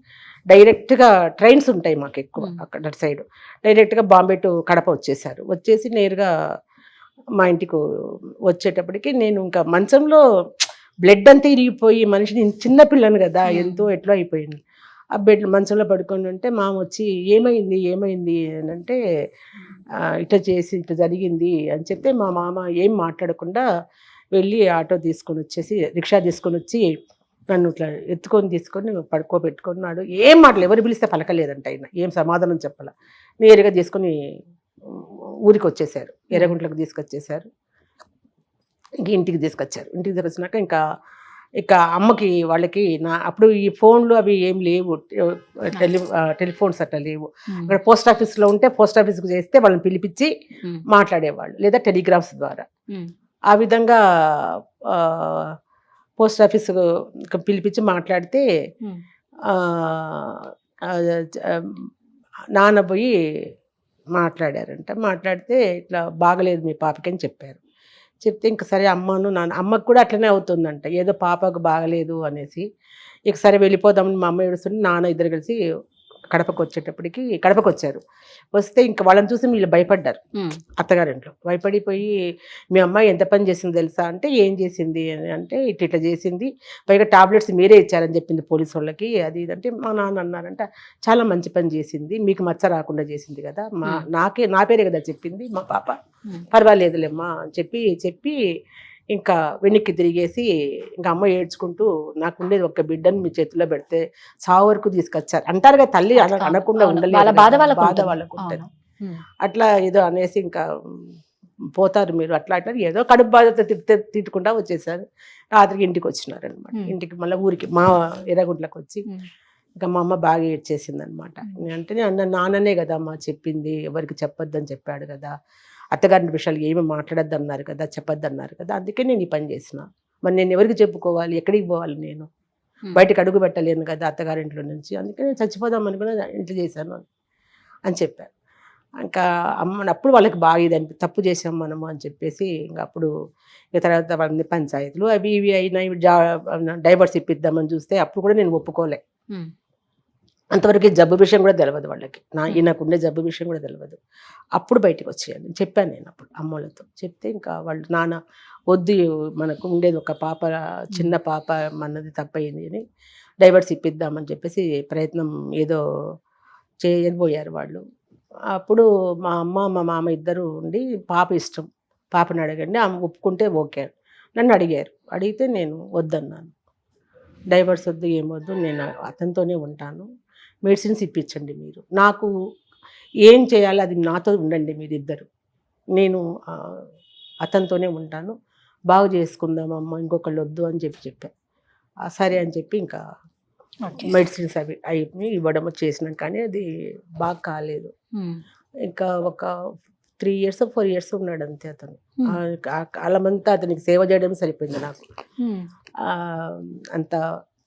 డైరెక్ట్గా ట్రైన్స్ ఉంటాయి మాకు ఎక్కువ అక్కడ సైడ్, డైరెక్ట్గా బాంబే టు కడప వచ్చేసారు. వచ్చేసి నేరుగా మా ఇంటికి వచ్చేటప్పటికి నేను ఇంకా మంచంలో బ్లడ్ అంతా ఇరిగిపోయి, మనిషిని చిన్నపిల్లను కదా ఎంతో ఎట్లా అయిపోయింది. ఆ మంచంలో పడుకొని ఉంటే మామ వచ్చి ఏమైంది అని అంటే, ఇట్లా జరిగింది అని చెప్తే మా మామ ఏం మాట్లాడకుండా వెళ్ళి ఆటో తీసుకొని వచ్చేసి, రిక్షా తీసుకొని వచ్చి నన్ను ఇట్లా తీసుకొని పడుకోబెట్టుకున్నాడు. ఏం మాటలు, ఎవరు పిలిస్తే పలకలేదంట ఆయన, ఏం సమాధానం చెప్పాల. నేరుగా తీసుకొని ఊరికి వచ్చేసారు, ఎర్రగుంట్లకు తీసుకొచ్చేసారు. ఇంటికి తీసుకొచ్చినాక ఇక అమ్మకి వాళ్ళకి అప్పుడు ఈ ఫోన్లు అవి ఏం లేవు, టెలిఫోన్స్ అట్లా లేవు. అక్కడ పోస్ట్ ఆఫీస్లో ఉంటే పోస్ట్ ఆఫీస్కి చేస్తే వాళ్ళని పిలిపించి మాట్లాడేవాళ్ళు, లేదా టెలిగ్రామ్స్ ద్వారా. ఆ విధంగా పోస్ట్ ఆఫీస్ పిలిపించి మాట్లాడితే నాన్న పోయి మాట్లాడారంట. మాట్లాడితే ఇట్లా బాగలేదు మీ పాపకి అని చెప్పారు. చెప్తే ఇంక సరే అమ్మను నాన్న అమ్మకు కూడా అట్లనే అవుతుందంట, ఏదో పాపకు బాగలేదు అనేసి. ఇక సరే వెళ్ళిపోదామని మా అమ్మ ఏడుస్తుంటే నాన్న ఇద్దరు కలిసి కడపకు వచ్చారు. వస్తే ఇంకా వాళ్ళని చూసి వీళ్ళు భయపడ్డారు. అత్తగారింట్లో భయపడిపోయి మీ అమ్మాయి ఎంత పని చేసింది తెలుసా అంటే, ఏం చేసింది అని అంటే ఇట్లా చేసింది, పైగా టాబ్లెట్స్ మీరే ఇచ్చారని చెప్పింది పోలీసు వాళ్ళకి, అది ఇదంటే మా నాన్న అన్నారంట చాలా మంచి పని చేసింది, మీకు మచ్చ రాకుండా చేసింది కదా, నా పేరే కదా చెప్పింది మా పాప, పర్వాలేదులేమ్మా అని చెప్పి ఇంకా వెనక్కి తిరిగేసి ఇంకా అమ్మ ఏడ్చుకుంటూ నాకుండేది ఒక్క బిడ్డను మీ చేతిలో పెడితే చావు వరకు తీసుకొచ్చారు అంటారు కదా, తల్లి అనకుండా ఉండలేదు, బాధ వాళ్ళకు ఉంటుంది. అట్లా ఏదో అనేసి ఇంకా పోతారు మీరు అట్లా ఏదో కడుపు బాధతో తిట్టుకుంటా వచ్చేసారు. రాత్రికి ఇంటికి వచ్చినారనమాట. ఇంటికి మళ్ళీ ఊరికి మా ఎర్రగుంట్లకు వచ్చి ఇంకా మా అమ్మ బాగా ఏడ్చేసింది అనమాట. అంటే నాన్ననే కదా అమ్మ చెప్పింది, ఎవరికి చెప్పొద్దని చెప్పాడు కదా, అత్తగారి విషయాలు ఏమి మాట్లాడద్దు అన్నారు కదా, చెప్పొద్దు అన్నారు కదా, అందుకే నేను ఈ పని చేసిన. మరి నేను ఎవరికి చెప్పుకోవాలి, ఎక్కడికి పోవాలి, నేను బయటకు అడుగు పెట్టలేను కదా అత్తగారింట్లో నుంచి, అందుకే నేను చచ్చిపోదాం అనుకుని ఇంట్లో చేశాను అని చెప్పారు. ఇంకా అప్పుడు వాళ్ళకి బాగా ఇది తప్పు చేసాం మనము అని చెప్పేసి ఇంకా అప్పుడు ఇక తర్వాత వాళ్ళని పంచాయతీలు అవి ఇవి అయినా డైవర్స్ ఇప్పిద్దామని చూస్తే అప్పుడు కూడా నేను ఒప్పుకోలే. అంతవరకు జబ్బు విషయం కూడా తెలియదు వాళ్ళకి, ఈయనకుండే జబ్బు విషయం కూడా తెలియదు. అప్పుడు బయటకు వచ్చేయాలి చెప్పాను నేను అప్పుడు అమ్మలతో చెప్తే ఇంకా వాళ్ళు నాన్న వద్దు, మనకు ఉండేది ఒక పాప, చిన్న పాప, మనది తప్పయింది అని డైవర్స్ ఇప్పిద్దామని చెప్పేసి ప్రయత్నం ఏదో చేయబోయారు వాళ్ళు. అప్పుడు మా అమ్మ మా మామ ఇద్దరు ఉండి పాప ఇష్టం, పాపని అడగండి, ఆమె ఒప్పుకుంటే ఓకే నన్ను అడిగారు. అడిగితే నేను వద్దన్నాను, డైవర్స్ వద్దు ఏమొద్దు, నేను అతనితోనే ఉంటాను, మెడిసిన్స్ ఇప్పించండి మీరు, నాకు ఏం చేయాలో అది నాతో ఉండండి మీరిద్దరు, నేను అతనితోనే ఉంటాను, బాగు చేసుకుందామమ్మ, ఇంకొకళ్ళు వద్దు అని చెప్పాను. సరే అని చెప్పి ఇంకా మెడిసిన్స్ అవి ఇవ్వడము చేసినాం, కానీ అది బాగా కాలేదు. ఇంకా ఒక 3 years 4 years ఉన్నాడు అంతే అతను. కాలమంతా అతనికి సేవ చేయడం సరిపోయింది నాకు. అంత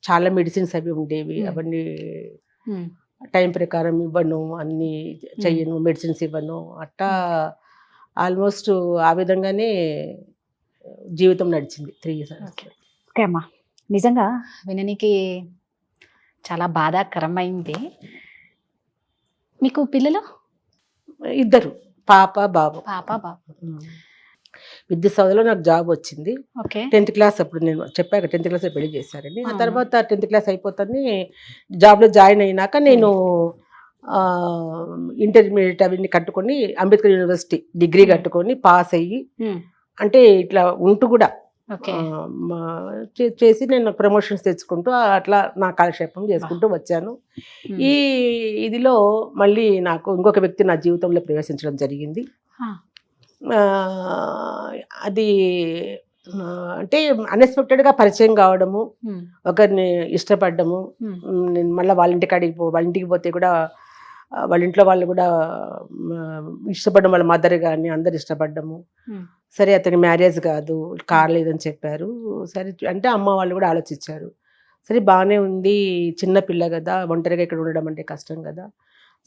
చాలా మెడిసిన్స్ అవి ఉండేవి, అవన్నీ టైం ప్రకారం ఇవ్వను, అన్నీ చెయ్యను, మెడిసిన్స్ ఇవ్వను, అట్టా ఆల్మోస్ట్ ఆ విధంగానే జీవితం నడిచింది 3 years. ఓకే అమ్మా, నిజంగా విననికి చాలా బాధాకరమైంది. మీకు పిల్లలు? 2, పాప బాబు. విద్యుత్ సౌధలో నాకు జాబ్ వచ్చింది. 10th class అప్పుడు నేను చెప్పాక 10th class పెళ్లి చేశారండి. ఆ తర్వాత 10th class అయిపోతుంది, జాబ్లో జాయిన్ అయినాక నేను ఇంటర్మీడియట్ అవన్నీ కట్టుకొని అంబేద్కర్ యూనివర్సిటీ డిగ్రీ కట్టుకొని పాస్ అయ్యి, అంటే ఇట్లా ఉంటూ కూడా చేసి నేను ప్రమోషన్స్ తెచ్చుకుంటూ అట్లా నా కాలక్షేపం చేసుకుంటూ వచ్చాను. ఈ ఇదిలో మళ్ళీ నాకు ఇంకొక వ్యక్తి నా జీవితంలో ప్రవేశించడం జరిగింది. అది అంటే అన్ఎక్స్పెక్టెడ్గా పరిచయం కావడము, ఒకరిని ఇష్టపడ్డము. నేను మళ్ళీ వాళ్ళ ఇంటికి పోతే కూడా వాళ్ళ ఇంట్లో వాళ్ళు కూడా ఇష్టపడడం, వాళ్ళ మదర్ కానీ అందరు ఇష్టపడ్డము. సరే అతని మ్యారేజ్ కాలేదని చెప్పారు. సరే అంటే అమ్మ వాళ్ళు కూడా ఆలోచించారు, సరే బాగానే ఉంది, చిన్న పిల్ల కదా, ఒంటరిగా ఇక్కడ ఉండడం అంటే కష్టం కదా,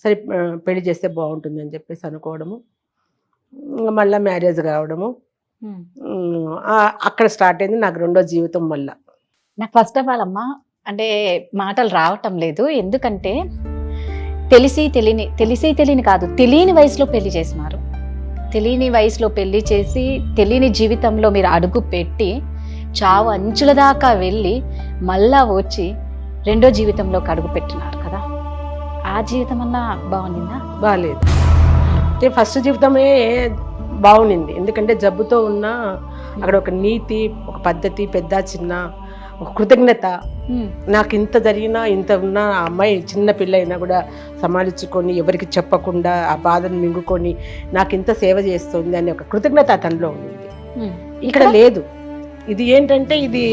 సరే పెళ్లి చేస్తే బాగుంటుంది అని చెప్పేసి అనుకోవడము, మళ్ళీ మ్యారేజ్ కావడము, అక్కడ స్టార్ట్ అయింది నాకు రెండో జీవితం. మళ్ళీ నాకు ఫస్ట్ ఆఫ్ ఆల్ అమ్మా అంటే మాటలు రావటం లేదు, ఎందుకంటే తెలియని కాదు, తెలియని వయసులో పెళ్లి చేసినారు. తెలియని వయసులో పెళ్లి చేసి తెలియని జీవితంలో మీరు అడుగు పెట్టి చావు అంచుల దాకా వెళ్ళి మళ్ళా వచ్చి రెండో జీవితంలోకి అడుగు పెట్టినారు కదా, ఆ జీవితం అన్నా బాగుండిందా? బాగాలేదు. అంటే ఫస్ట్ జీవితమే బాగుండింది, ఎందుకంటే జబ్బుతో ఉన్న అక్కడ ఒక నీతి, ఒక పద్ధతి, పెద్ద చిన్న ఒక కృతజ్ఞత, నాకు ఇంత జరిగినా ఇంత ఉన్నా ఆ అమ్మాయి చిన్న పిల్ల అయినా కూడా సమాలించుకొని ఎవరికి చెప్పకుండా ఆ బాధను మింగుకొని నాకు ఇంత సేవ చేస్తుంది అనే ఒక కృతజ్ఞత అతనిలో ఉంది. ఇక్కడ లేదు. ఇది ఏంటంటే ఇది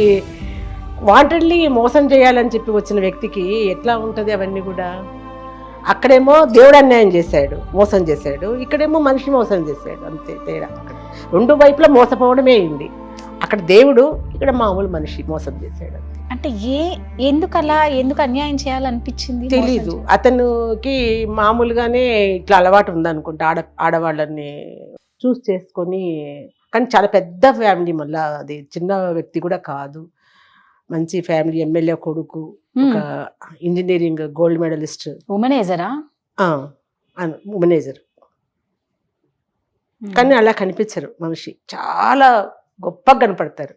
వాంటెడ్లీ మోసం చేయాలని చెప్పి వచ్చిన వ్యక్తికి ఎట్లా ఉంటుంది అవన్నీ కూడా. అక్కడేమో దేవుడు అన్యాయం చేశాడు, మోసం చేశాడు, ఇక్కడేమో మనిషి మోసం చేశాడు, అంతే తేడా. రెండు వైపులా మోసపోవడమే అయింది. అక్కడ దేవుడు, ఇక్కడ మామూలు మనిషి మోసం చేశాడు అంతే. అంటే ఎందుకు అన్యాయం చేయాలనిపించింది? తెలీదు. అతనికి మామూలుగానే ఇట్లా అలవాటు ఉందనుకుంటా, ఆడవాళ్ళని చూస్ చేసుకొని. కానీ చాలా పెద్ద ఫ్యామిలీ, మళ్ళా అది చిన్న వ్యక్తి కూడా కాదు, మంచి ఫ్యామిలీ. ఎమ్మెల్యే కొడుకు, ఒక ఇంజనీరింగ్ గోల్డ్ మెడలిస్ట్, ఉమెనేజరా? ఉమెనేజర్. కానీ అలా కనిపించరు మనిషి, చాలా గొప్పగా కనపడతారు.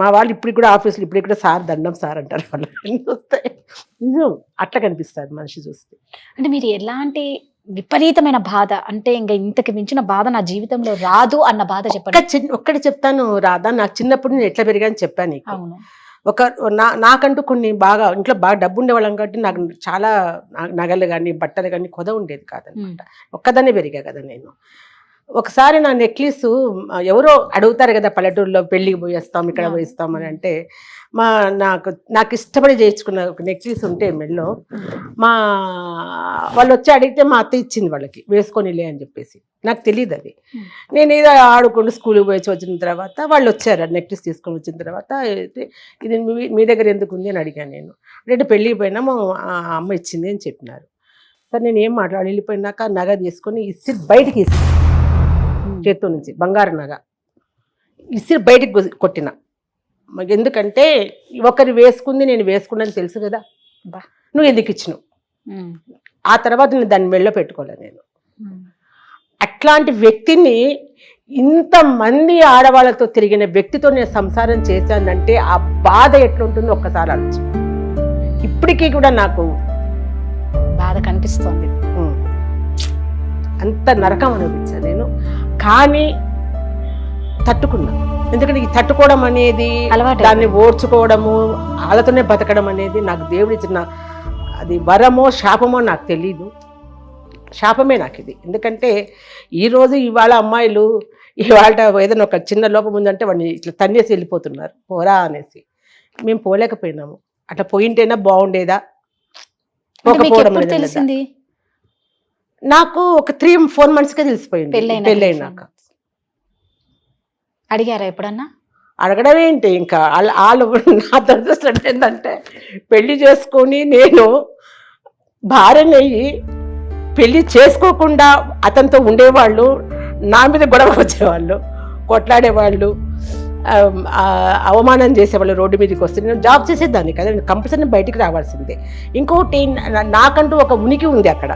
మా వాళ్ళు ఇప్పుడు కూడా ఆఫీసులో ఇప్పుడు కూడా సార్ దండం సార్ అంటారు వాళ్ళు చూస్తే. నిజం, అట్లా కనిపిస్తారు మనిషి చూస్తే. అంటే మీరు ఎలాంటి విపరీతమైన బాధ, అంటే ఇంకా ఇంతకు మించిన బాధ నా జీవితంలో రాదు అన్న బాధ చెప్పండి. ఒక్కటి చెప్తాను రాధా, నాకు చిన్నప్పుడు నేను ఎట్లా పెరిగాను చెప్పాను నీకు. అవును. నాకంటూ కొన్ని బాగా ఇంట్లో బాగా డబ్బు ఉండేవాళ్ళం కాబట్టి నాకు చాలా నగలు కానీ బట్టలు కానీ కొద ఉండేది కాదనమాట. ఒక్కదాన్నే పెరిగా కదా నేను. ఒకసారి నా నెక్లెస్ ఎవరో అడుగుతారు కదా పల్లెటూరులో, పెళ్ళికి పోయేస్తాం ఇక్కడ పోయిస్తాం అని అంటే, నాకు ఇష్టపడి చేయించుకున్న ఒక నెక్లెస్ ఉంటే మెల్లో, వాళ్ళు వచ్చి అడిగితే మా అత్త ఇచ్చింది వాళ్ళకి, వేసుకొనిలే అని చెప్పేసి. నాకు తెలియదు అది. నేను ఏదో ఆడుకుంటూ స్కూల్కి పోయి వచ్చిన తర్వాత వాళ్ళు వచ్చారు, నెక్లెస్ తీసుకొని వచ్చిన తర్వాత, ఇది మీ దగ్గర ఎందుకు ఉంది అని అడిగాను నేను. అంటే పెళ్ళికి పోయినాము, అమ్మ ఇచ్చింది అని చెప్పినారు. సరే నేను ఏం మాట్లాడి వెళ్ళిపోయినాక నగ తీసుకొని ఇసి బయటికి ఇసి, చేత్తో నుంచి బంగారు నగ ఇసిరి బయటికి కొట్టిన. ఎందుకంటే ఒకరు వేసుకుంది నేను వేసుకున్నాను తెలుసు కదా, నువ్వు ఎందుకు ఇచ్చినావు. ఆ తర్వాత నేను దాన్ని మెళ్ళో పెట్టుకోలే నేను. అట్లాంటి వ్యక్తిని, ఇంతమంది ఆడవాళ్ళతో తిరిగిన వ్యక్తితో నేను సంసారం చేశానంటే ఆ బాధ ఎట్లుంటుందో ఒక్కసారి ఆలోచన. ఇప్పటికీ కూడా నాకు బాధ కనిపిస్తోంది. అంత నరకం అనిపించాను నేను. కానీ తట్టుకున్నా, ఎందుకంటే ఈ తట్టుకోవడం అనేది, దాన్ని ఓర్చుకోవడము, వాళ్ళతోనే బతకడం అనేది నాకు దేవుడు ఇచ్చిన, అది వరమో శాపమో నాకు తెలీదు. శాపమే నాకు ఇది. ఎందుకంటే ఈరోజు ఇవాళ అమ్మాయిలు ఇవాళ ఏదైనా ఒక చిన్న లోపం ఉందంటే వాడిని ఇట్లా తన్నేసి వెళ్ళిపోతున్నారు, పోరా అనేసి. మేము పోలేకపోయినాము. అట్లా పోయింటేనా బాగుండేదా. తెలిసింది నాకు ఒక 3-4 monthsకే తెలిసిపోయింది పెళ్ళైనాక. అడిగారా ఎప్పుడన్నా? అడగడం ఏంటి, ఇంకా వాళ్ళు నా దురదృష్టం ఏంటంటే, పెళ్లి చేసుకొని నేను భార్యనయ్యి పెళ్లి చేసుకోకుండా అతనితో ఉండేవాళ్ళు, నా మీద గొడవ వచ్చేవాళ్ళు, కొట్లాడేవాళ్ళు, అవమానం చేసేవాళ్ళు. రోడ్డు మీదకి వస్తే నేను జాబ్ చేసేదాన్ని కదా, నేను కంపల్సరీ బయటికి రావాల్సిందే. ఇంకోటి, నాకంటూ ఒక ఉనికి ఉంది అక్కడ.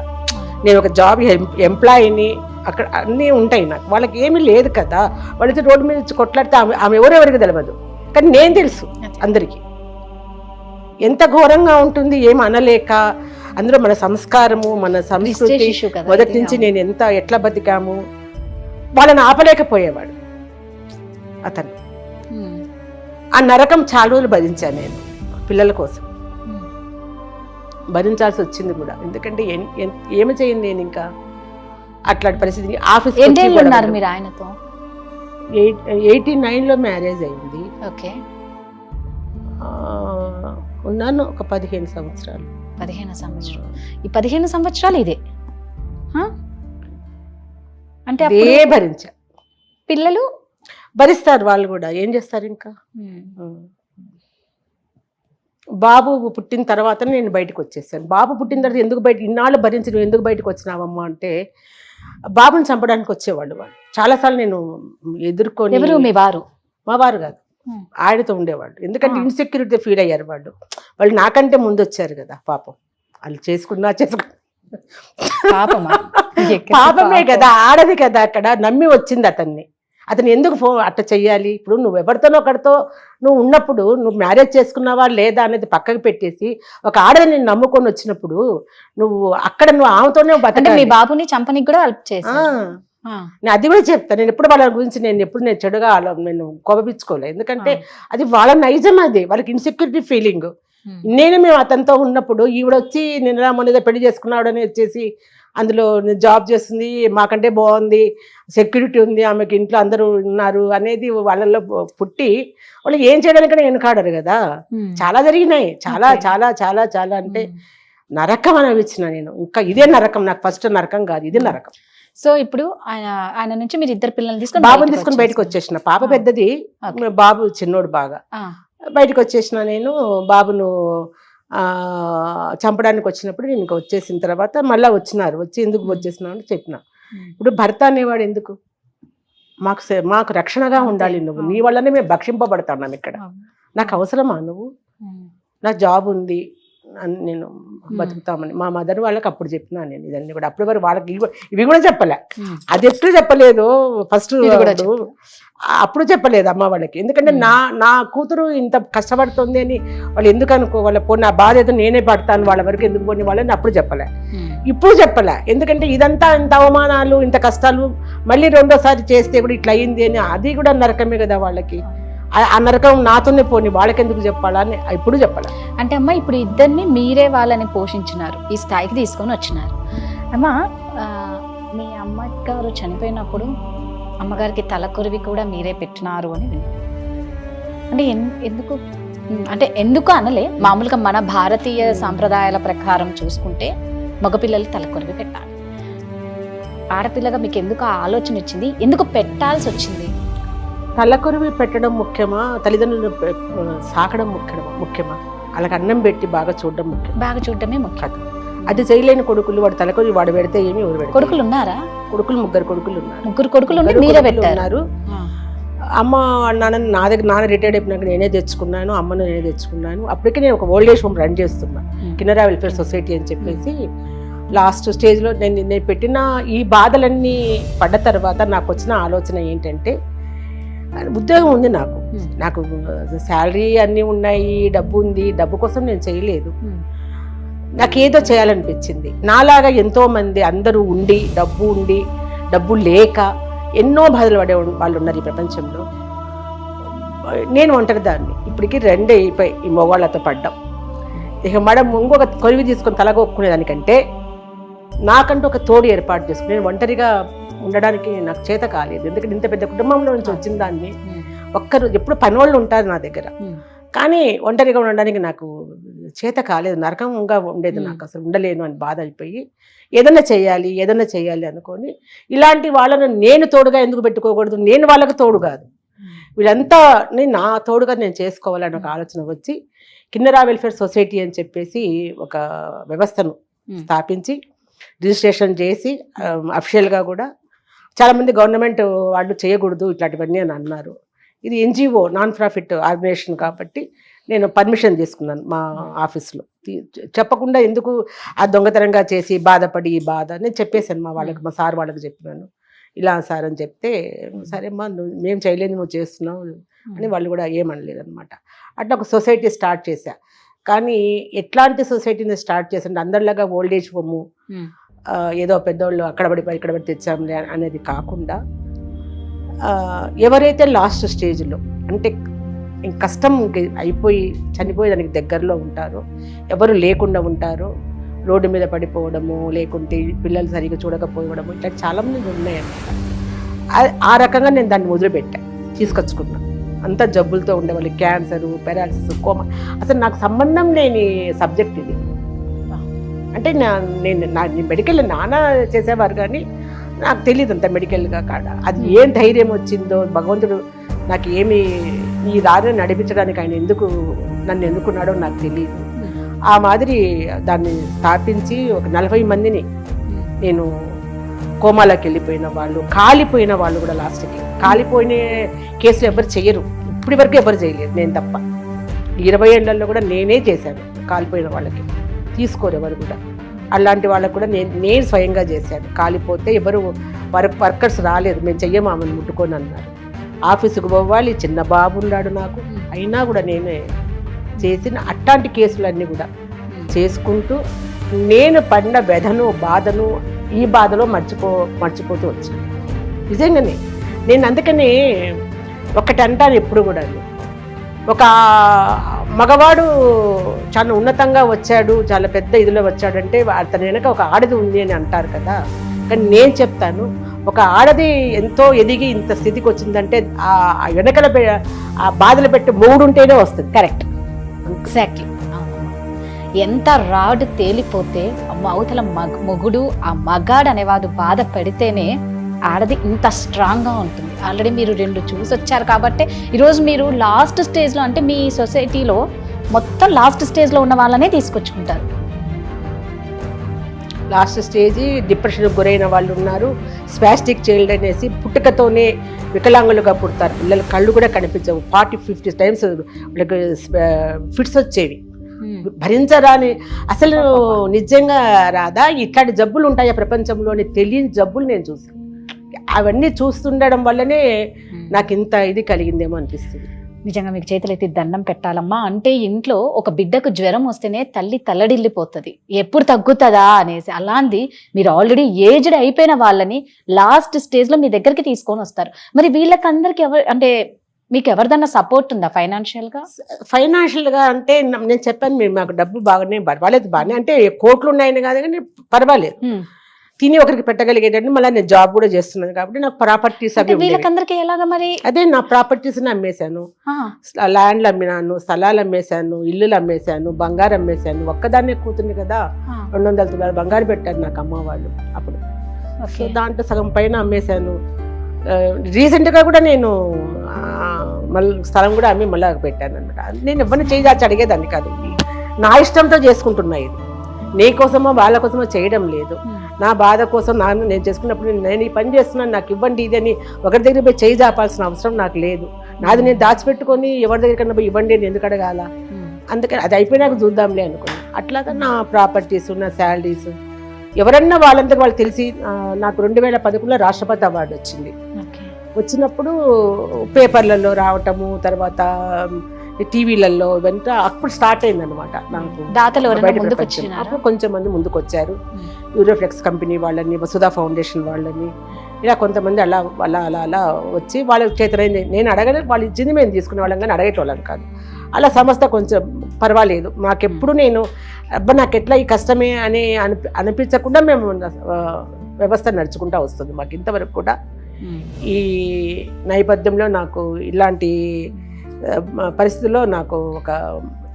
నేను ఒక జాబ్ ఎంప్లాయీని, అక్కడ అన్నీ ఉంటాయి నాకు. వాళ్ళకి ఏమీ లేదు కదా, వాళ్ళైతే రోడ్డు మీద కొట్లాడితే ఆమె ఎవరెవరికి తెలియదు, కానీ నేను తెలుసు అందరికీ. ఎంత ఘోరంగా ఉంటుంది ఏం అనలేక. అందులో మన సంస్కారము, మన సంస్కృతి మొదటి నుంచి నేను ఎట్లా బతికాము, వాళ్ళని ఆపలేకపోయేవాడు అతను. ఆ నరకం చాలా రోజులు భరించాను నేను పిల్లల కోసం, భరించాల్సి వచ్చింది కూడా. ఎందుకంటే ఏమి చేయను నేను ఇంకా అట్లాంటి పరిస్థితి. ఆఫీస్ ఉన్నారు మీరు ఆయనతో? 89లో మ్యారేజ్ అయింది. ఓకే. ఉన్నాను ఒక 15 సంవత్సరాలు. 15 సంవత్సరాలు. ఈ 15 సంవత్సరాలు ఇదే అంటే భరించా. పిల్లలు భరిస్తారు, వాళ్ళు కూడా ఏం చేస్తారు ఇంకా. బాబు పుట్టిన తర్వాత నేను బయటకు వచ్చేసాను. బాబు పుట్టిన తర్వాత ఇన్నాళ్ళు భరించి నువ్వు ఎందుకు బయటకు వచ్చినావమ్మా అంటే, బాబుని చంపడానికి వచ్చేవాళ్ళు వాళ్ళు. చాలాసార్లు నేను ఎదుర్కొని. ఎవరు మీ వారు? మా వారు కాదు, ఆయనతో ఉండేవాళ్ళు. ఎందుకంటే ఇన్సెక్యూరిటీ ఫీల్ అయ్యారు వాళ్ళు. వాళ్ళు నాకంటే ముందు వచ్చారు కదా, పాపం. వాళ్ళు పాపమే కదా, ఆడది కదా, అక్కడ నమ్మి వచ్చింది అతన్ని. అతను ఎందుకు అట్లా చెయ్యాలి? ఇప్పుడు నువ్వు ఎవరితోనో ఒకరితో నువ్వు ఉన్నప్పుడు, నువ్వు మ్యారేజ్ చేసుకున్నావా లేదా అనేది పక్కకు పెట్టేసి, ఒక ఆడని నేను నమ్ముకొని వచ్చినప్పుడు నువ్వు ఆమెతోనే బతకాలి. మీ బాబుని చంపనికి కూడా హెల్ప్ చేశా. నేను అది కూడా చెప్తాను. నేను ఎప్పుడు వాళ్ళ గురించి నేను చెడుగా నేను కోపపించుకోలేదు. ఎందుకంటే అది వాళ్ళ నైజం, అది వాళ్ళకి ఇన్సెక్యూరిటీ ఫీలింగ్. మేము అతనితో ఉన్నప్పుడు ఈవిడొచ్చి నిన్న మొన్న పెళ్లి చేసుకున్నాడు అని వచ్చేసి, అందులో జాబ్ చేస్తుంది, మాకంటే బాగుంది, సెక్యూరిటీ ఉంది, ఆమెకి ఇంట్లో అందరూ ఉన్నారు అనేది వాళ్ళల్లో పుట్టి వాళ్ళు ఏం చేయడానికైనా వెనుకాడరు కదా. చాలా జరిగినాయి, చాలా చాలా చాలా చాలా అంటే నరకం అనిపించిన నేను. ఇంకా ఇదే నరకం, నాకు ఫస్ట్ నరకం కాదు, ఇదే నరకం. సో ఇప్పుడు ఆయన నుంచి మీరు 2 పిల్లల్ని తీసుకొని బాబుని తీసుకొని బయటకు వచ్చేసిన. పాప పెద్దది, బాబు చిన్నోడు బాగా. బయటకు వచ్చేసిన నేను బాబును చంపడానికి వచ్చినప్పుడు నేను ఇంకా వచ్చేసిన తర్వాత మళ్ళీ వచ్చినారు, వచ్చి ఎందుకు వచ్చేసినావు అని చెప్పిన. ఇప్పుడు భర్త అనేవాడు ఎందుకు, మాకు రక్షణగా ఉండాలి, నువ్వు నీ వల్లనే మేము భక్షింపబడుతున్నాం ఇక్కడ, నాకు అవసరమా నువ్వు, నా జాబ్ ఉంది నేను బతుకుతామని మా మదర్ వాళ్ళకి అప్పుడు చెప్పినాను నేను ఇదన్నీ కూడా. అప్పుడు వరకు వాళ్ళకి ఇవి కూడా చెప్పలే, అది ఎప్పుడు చెప్పలేదు ఫస్ట్, అప్పుడు చెప్పలేదు అమ్మ వాళ్ళకి. ఎందుకంటే నా కూతురు ఇంత కష్టపడుతుంది అని వాళ్ళు ఎందుకు అనుకోవాలి, నా బాధ ఏదో నేనే పడతాను వాళ్ళ వరకు ఎందుకు పోని వాళ్ళని అప్పుడు చెప్పలే, ఇప్పుడు చెప్పలే. ఎందుకంటే ఇదంతా ఇంత అవమానాలు ఇంత కష్టాలు మళ్ళీ రెండోసారి చేస్తే కూడా ఇట్లా అయింది అని, అది కూడా నరకమే కదా వాళ్ళకి. ఆ నరకం నాతోనే పోని వాళ్ళకి ఎందుకు చెప్పాలని ఇప్పుడు చెప్పాలి. అంటే అమ్మ ఇప్పుడు ఇద్దరిని మీరే వాళ్ళని పోషించినారు, ఈ స్థాయికి తీసుకొని వచ్చినారు. అమ్మ మీ అమ్మగారు చనిపోయినప్పుడు అమ్మగారికి తలకొరివి కూడా మీరే పెట్టినారు అని విన్నాను. అంటే ఎందుకు అంటే ఎందుకు అనలే, మామూలుగా మన భారతీయ సాంప్రదాయాల ప్రకారం చూసుకుంటే మగపిల్లలు తలకొరివి పెట్టాలి. ఆడపిల్లగా మీకు ఎందుకు ఆ ఆలోచన వచ్చింది, ఎందుకు పెట్టాల్సి వచ్చింది? తలకొరివి పెట్టడం ముఖ్యమా, తల్లిదండ్రులను సాకడం ముఖ్యమా, వాళ్ళకి అన్నం పెట్టి బాగా చూడడం ముఖ్యం? బాగా చూడటమే ముఖ్యం. అది చేయలేని కొడుకులు వాడు తలకొరి వాడు పెడితే ఏమి ఎవరు పెడతారు? కొడుకులు ఉన్నారా? ముగ్గురు కొడుకులు ఉన్నారు. ముగ్గురు కొడుకులు మీరే పెట్టారు. అమ్మ నా దగ్గర నాన్న రిటైర్డ్ అయిపోయినాక నేనే తెచ్చుకున్నాను, అమ్మను నేనే తెచ్చుకున్నాను. అప్పటికే నేను ఒక ఓల్డ్ ఏజ్ హోమ్ రన్ చేస్తున్నాను, కిన్నెరా వెల్ఫేర్ సొసైటీ అని చెప్పేసి. లాస్ట్ స్టేజ్లో నేను పెట్టిన ఈ బాధలన్నీ పడ్డ తర్వాత నాకు వచ్చిన ఆలోచన ఏంటంటే, ఉద్యోగం ఉంది నాకు శాలరీ అన్నీ ఉన్నాయి, డబ్బు ఉంది, డబ్బు కోసం నేను చేయలేదు, నాకేదో చేయాలనిపించింది. నాలాగా ఎంతో మంది అందరూ ఉండి డబ్బు లేక ఎన్నో బాధలు పడే వాళ్ళు ఉన్నారు ఈ ప్రపంచంలో. నేను ఒంటరిదాన్ని, ఇప్పటికీ 2 అయిపోయి ఈ మొగాళ్ళతో పడ్డాం. ఇక ఇంకొక కొరివి తీసుకొని తలగొక్కునేదానికంటే నాకంటూ ఒక తోడు ఏర్పాటు చేసుకుని నేను ఒంటరిగా ఉండడానికి నాకు చేత కాలేదు. ఎందుకంటే ఇంత పెద్ద కుటుంబంలో నుంచి వచ్చిన దాన్ని ఒక్కరు ఎప్పుడు పని వాళ్ళు ఉంటారు నా దగ్గర, కానీ ఒంటరిగా ఉండడానికి నాకు చేత కాలేదు, నరకంగా ఉండేది నాకు, అసలు ఉండలేను అని బాధ అయిపోయి ఏదన్నా చేయాలి అనుకొని ఇలాంటి వాళ్ళను నేను తోడుగా ఎందుకు పెట్టుకోకూడదు, నేను వాళ్ళకు తోడు కాదు, వీళ్ళంతా నా తోడుగా నేను చేసుకోవాలని ఒక ఆలోచన వచ్చి కిన్నెరా వెల్ఫేర్ సొసైటీ అని చెప్పేసి ఒక వ్యవస్థను స్థాపించి రిజిస్ట్రేషన్ చేసి అఫిషియల్గా కూడా చాలామంది గవర్నమెంట్ వాళ్ళు చేయకూడదు ఇట్లాంటివన్నీ అని అన్నారు. ఇది ఎన్జిఓ నాన్ ప్రాఫిట్ ఆర్గనైజేషన్ కాబట్టి నేను పర్మిషన్ తీసుకున్నాను మా ఆఫీస్లో. చెప్పకుండా ఎందుకు ఆ దొంగతనంగా చేసి బాధపడి ఈ బాధ నేను చెప్పేశాను మా సార్ వాళ్ళకి చెప్పినాను, ఇలా సార్ అని చెప్తే సరే అమ్మా మేము చేయలేదు నువ్వు చేస్తున్నావు అని వాళ్ళు కూడా ఏమనలేదు అనమాట. అట్లా ఒక సొసైటీ స్టార్ట్ చేశా. కానీ ఎట్లాంటి సొసైటీని స్టార్ట్ చేసండి, అందరిలాగా ఓల్డేజ్ హోము ఏదో పెద్దోళ్ళు అక్కడ పడి తెచ్చాంలే అనేది కాకుండా, ఎవరైతే లాస్ట్ స్టేజ్లో అంటే కష్టం అయిపోయి చనిపోయేదానికి దగ్గరలో ఉంటారో, ఎవరు లేకుండా ఉంటారో, రోడ్డు మీద పడిపోవడము, లేకుంటే పిల్లలు సరిగ్గా చూడకపోవడము, ఇట్లా చాలామంది ఉన్నాయన్నమాట. ఆ రకంగా నేను దాన్ని తీసుకొచ్చుకున్నాను. అంతా జబ్బులతో ఉండేవాళ్ళు, క్యాన్సరు, పెరాలసిస్, కోమా, అసలు నాకు సంబంధం లేని సబ్జెక్ట్ ఇది. అంటే నేను మెడికల్ నాన్న చేసేవారు కానీ నాకు తెలియదు అంత మెడికల్గా కాడ. అది ఏం ధైర్యం వచ్చిందో భగవంతుడు నాకు ఏమి ఈ దారిని నడిపించడానికి ఆయన నన్ను ఎందుకున్నాడో నాకు తెలియదు. ఆ మాదిరి దాన్ని స్థాపించి ఒక 40 మందిని నేను కోమాలోకి వెళ్ళిపోయిన వాళ్ళు, కాలిపోయిన వాళ్ళు కూడా లాస్ట్కి కాలిపోయిన కేసులు ఎవరు చేయరు, ఇప్పటి వరకు ఎవరు చేయలేదు నేను తప్ప. 20 ఏళ్లలో కూడా నేనే చేశాను కాలిపోయిన వాళ్ళకి, తీసుకోరు ఎవరు కూడా. అలాంటి వాళ్ళకు కూడా నేను స్వయంగా చేశాను. కాలిపోతే ఎవరు వర్కర్స్ రాలేదు, మేము చెయ్యము ఆమెను ముట్టుకొని అన్నారు. ఆఫీసుకు పోవాలి, చిన్న బాబు ఉన్నాడు నాకు, అయినా కూడా నేనే చేసిన అట్లాంటి కేసులన్నీ కూడా చేసుకుంటూ నేను పడిన వ్యధను బాధను ఈ బాధలో మర్చిపోతూ వచ్చాను. నిజంగానే నేను అందుకని ఒకటి అంటాను ఎప్పుడు కూడా, ఒక మగవాడు చాలా ఉన్నతంగా వచ్చాడు, చాలా పెద్ద ఇదిలో వచ్చాడంటే అతని వెనక ఒక ఆడది ఉంది అని అంటారు కదా. కానీ నేను చెప్తాను, ఒక ఆడది ఎంతో ఎదిగి ఇంత స్థితికి వచ్చిందంటే ఆ వెనకల ఆ బాధలు పెట్టి మూడుంటేనే వస్తుంది. Correct, exactly. ఎంత రాడు తేలిపోతే అవతల మొగుడు ఆ మగాడు అనేవాడు బాధ పెడితేనే ఆడది ఇంత స్ట్రాంగ్గా ఉంటుంది. ఆల్రెడీ మీరు 2 చూసి వచ్చారు కాబట్టి ఈరోజు మీరు లాస్ట్ స్టేజ్లో, అంటే మీ సొసైటీలో మొత్తం లాస్ట్ స్టేజ్లో ఉన్న వాళ్ళనే తీసుకొచ్చుకుంటారు. లాస్ట్ స్టేజ్ డిప్రెషన్కి గురైన వాళ్ళు ఉన్నారు. స్పాస్టిక్ చైల్డ్ అనేసి పుట్టుకతోనే వికలాంగులుగా పుడతారు. పిల్లలు కళ్ళు కూడా కనిపించవు. 40-50 టైమ్స్ వాళ్ళకి ఫిట్స్ వచ్చేవి. భరించరాని, అసలు నిజంగా రాదా ఇట్లాంటి జబ్బులు ఉంటాయా ప్రపంచంలో అని తెలియని జబ్బులు నేను చూసాను. అవన్నీ చూస్తుండడం వల్లనే నాకు ఇంత ఇది కలిగిందేమో అనిపిస్తుంది. నిజంగా మీకు చేతులెత్తి దండం పెట్టాలమ్మా. అంటే ఇంట్లో ఒక బిడ్డకు జ్వరం వస్తేనే తల్లి తల్లడిల్లిపోతుంది, ఎప్పుడు తగ్గుతుందా అనేసి. అలాంటి మీరు ఆల్రెడీ ఏజ్డ్ అయిపోయిన వాళ్ళని లాస్ట్ స్టేజ్లో మీ దగ్గరికి తీసుకొని వస్తారు. మరి వీళ్ళకందరికి అంటే మీకు ఎవరిదన్నా సపోర్ట్ ఉందా ఫైనాన్షియల్గా? ఫైనాన్షియల్గా అంటే నేను చెప్పాను, మీరు మాకు డబ్బు బాగానే పర్వాలేదు, బాగానే అంటే కోట్లు ఉన్నాయని కాదు కానీ పర్వాలేదు, తిని ఒకరికి పెట్టగలిగేటట్టు. మళ్ళీ నేను జాబ్ కూడా చేస్తున్నాను కాబట్టి నాకు ప్రాపర్టీస్ అవి వీళ్ళకందరికి ఎలాగా మరి? అదే నా ప్రాపర్టీస్ అమ్మేశాను, ల్యాండ్లు అమ్మినాను, స్థలాలు అమ్మేశాను, ఇల్లులు అమ్మేశాను, బంగారం అమ్మేశాను. ఒక్కదాన్నే కూతుంది కదా, 200 తులాలు బంగారు పెట్టారు నాకు అమ్మ వాళ్ళు అప్పుడు. సో దాంట్లో సగం పైన అమ్మేశాను. రీసెంట్గా కూడా నేను మళ్ళీ స్థలం కూడా అమ్మి మళ్ళీ పెట్టాను అనమాట. నేను ఎవరిని చేసి అడిగేదాన్ని కాదు, నా ఇష్టంతో చేసుకుంటున్నా. ఇది నీ కోసమో వాళ్ళ కోసమో చేయడం లేదు, నా బాధ కోసం నేను చేసుకున్నప్పుడు నేను ఈ పని చేస్తున్నాను, నాకు ఇవ్వండి ఇది అని ఒకరి దగ్గర పోయి చేయి చాపాల్సిన అవసరం నాకు లేదు. నాది నేను దాచిపెట్టుకొని ఎవరి దగ్గరికన్నా పోయి ఇవ్వండి అని ఎందుకు అడగాల? అందుకని అది అయిపోయినాక చూద్దాంలే అనుకున్నాను. అట్లాగా నా ప్రాపర్టీస్, నా శాలరీస్ ఎవరన్నా వాళ్ళంతా వాళ్ళు తెలిసి నాకు 2011లో రాష్ట్రపతి అవార్డు వచ్చింది. వచ్చినప్పుడు పేపర్లలో రావటము, తర్వాత టీవీలలో ఇవంతా అప్పుడు స్టార్ట్ అయింది అనమాట. నాకు అప్పుడు కొంచెం మంది ముందుకు వచ్చారు. యూరోఫ్లెక్స్ కంపెనీ వాళ్ళని, వసుధా ఫౌండేషన్ వాళ్ళని, ఇలా కొంతమంది అలా అలా అలా అలా వచ్చి వాళ్ళ చేతనైంది నేను అడగలే, వాళ్ళు ఇచ్చింది మేము తీసుకునే వాళ్ళం కానీ అడగేటోళ్ళం కాదు. అలా సంస్థ కొంచెం పర్వాలేదు. నాకెప్పుడు నేను అబ్బా నాకు ఎట్లా ఈ కష్టమే అని అనిపించకుండా మేము వ్యవస్థ నడుచుకుంటూ వస్తుంది మాకు ఇంతవరకు కూడా. ఈ నేపథ్యంలో నాకు ఇలాంటి పరిస్థితుల్లో నాకు ఒక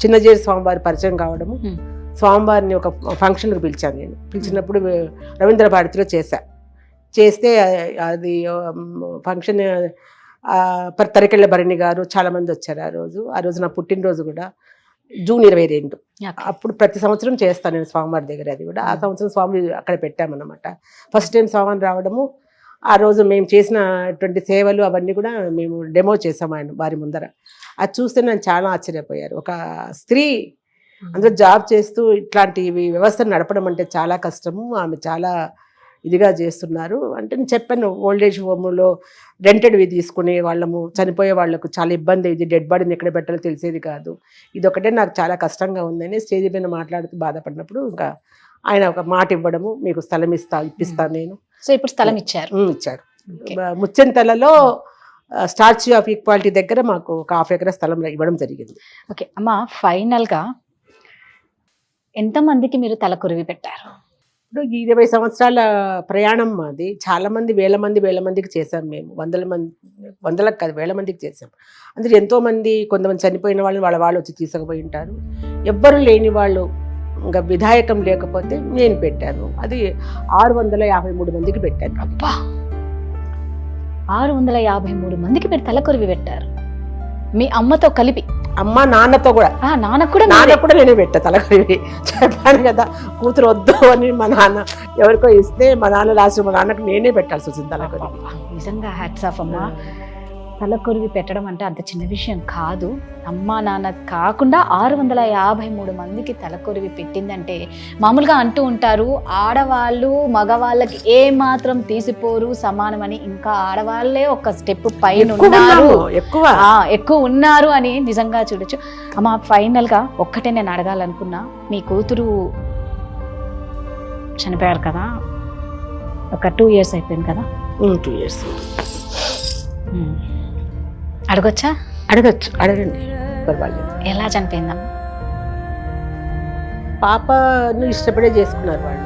చిన్నజేరి స్వామివారి పరిచయం కావడము, స్వామివారిని ఒక ఫంక్షన్కి పిలిచాను. నేను పిలిచినప్పుడు రవీంద్ర భారతిలో చేస్తే అది ఫంక్షన్ తరికెళ్ళ భరణి గారు చాలామంది వచ్చారు ఆ రోజు నా పుట్టినరోజు కూడా జూన్ 22. అప్పుడు ప్రతి సంవత్సరం చేస్తాను నేను స్వామివారి దగ్గర. అది కూడా ఆ సంవత్సరం స్వామి అక్కడ పెట్టామన్నమాట. ఫస్ట్ టైం స్వామిని రావడము, ఆ రోజు మేము చేసినటువంటి సేవలు అవన్నీ కూడా మేము డెమో చేసాము ఆయన వారి ముందర. అది చూస్తే నేను చాలా ఆశ్చర్యపోయారు. ఒక స్త్రీ అందులో జాబ్ చేస్తూ ఇట్లాంటి వ్యవస్థను నడపడం అంటే చాలా కష్టము, ఆమె చాలా ఇదిగా చేస్తున్నారు అంటే. నేను చెప్పాను, ఓల్డేజ్ హోమ్లో రెంటెడ్వి తీసుకునే వాళ్ళము, చనిపోయే వాళ్ళకు చాలా ఇబ్బంది, ఇది డెడ్ బాడీని ఎక్కడ పెట్టాలో తెలిసేది కాదు, ఇదొకటే నాకు చాలా కష్టంగా ఉందని స్టేజ్ పైన మాట్లాడుతూ బాధపడినప్పుడు ఇంకా ఆయన ఒక మాట ఇవ్వడము, మీకు స్థలం ఇప్పిస్తాను నేను. సో ఇప్పుడు స్థలం ఇచ్చారు. ముచ్చెంతలలో స్టాచ్యూ ఆఫ్ ఈక్వాలిటీ దగ్గర మాకు ఒక 1/2 ఎకరా స్థలం ఇవ్వడం జరిగింది. ఓకే అమ్మ, ఫైనల్గా ఎంతమందికి మీరు తలకొరివి పెట్టారు? ఇప్పుడు 20 సంవత్సరాల ప్రయాణం మాది. చాలా మంది వేల మందికి చేశాం మేము. వందలకు కాదు, వేల మందికి చేశాం. అందులో ఎంతోమంది, కొంతమంది చనిపోయిన వాళ్ళని వాళ్ళు వచ్చి తీసుకుపోయి ఉంటారు. ఎవ్వరు లేని వాళ్ళు, ఇంకా విధాయకం లేకపోతే నేను పెట్టాను. అది 653 మందికి పెట్టాను. అబ్బా, 653 మందికి మీరు తలకొరివి పెట్టారు, మీ అమ్మతో కలిపి? అమ్మ నాన్నతో కూడా. నాన్న కూడా నేనే పెట్టా తలకొరివి. చెప్పాను కదా, కూతురు వద్దు అని మా నాన్న ఎవరికో ఇస్తే మా నాన్న లాస్ట్ మా నాన్నకు నేనే పెట్టాల్సి వచ్చింది తలకొరివి. నిజంగా హ్యాట్స్ ఆఫ్ అమ్మ. తలకొరివి పెట్టడం అంటే అంత చిన్న విషయం కాదు. అమ్మా నాన్న కాకుండా 653 మందికి తలకొరివి పెట్టిందంటే, మామూలుగా అంటూ ఉంటారు ఆడవాళ్ళు మగవాళ్ళకి ఏ మాత్రం తీసిపోరు సమానమని, ఇంకా ఆడవాళ్ళే ఒక స్టెప్ పైన ఉన్నారు, ఎక్కువ ఉన్నారు అని నిజంగా చూడొచ్చు. అమ్మ, ఫైనల్గా ఒక్కటే నేను అడగాలనుకున్నా, మీ కూతురు చనిపోయారు కదా, ఒక 2 years అయిపోయింది కదా? 2 years. అడగొచ్చా? అడగండి, పర్వాలేదు. ఎలా చనిపోయిందమ్మా? పాపను ఇష్టపడే చేసుకున్నారు వాళ్ళు.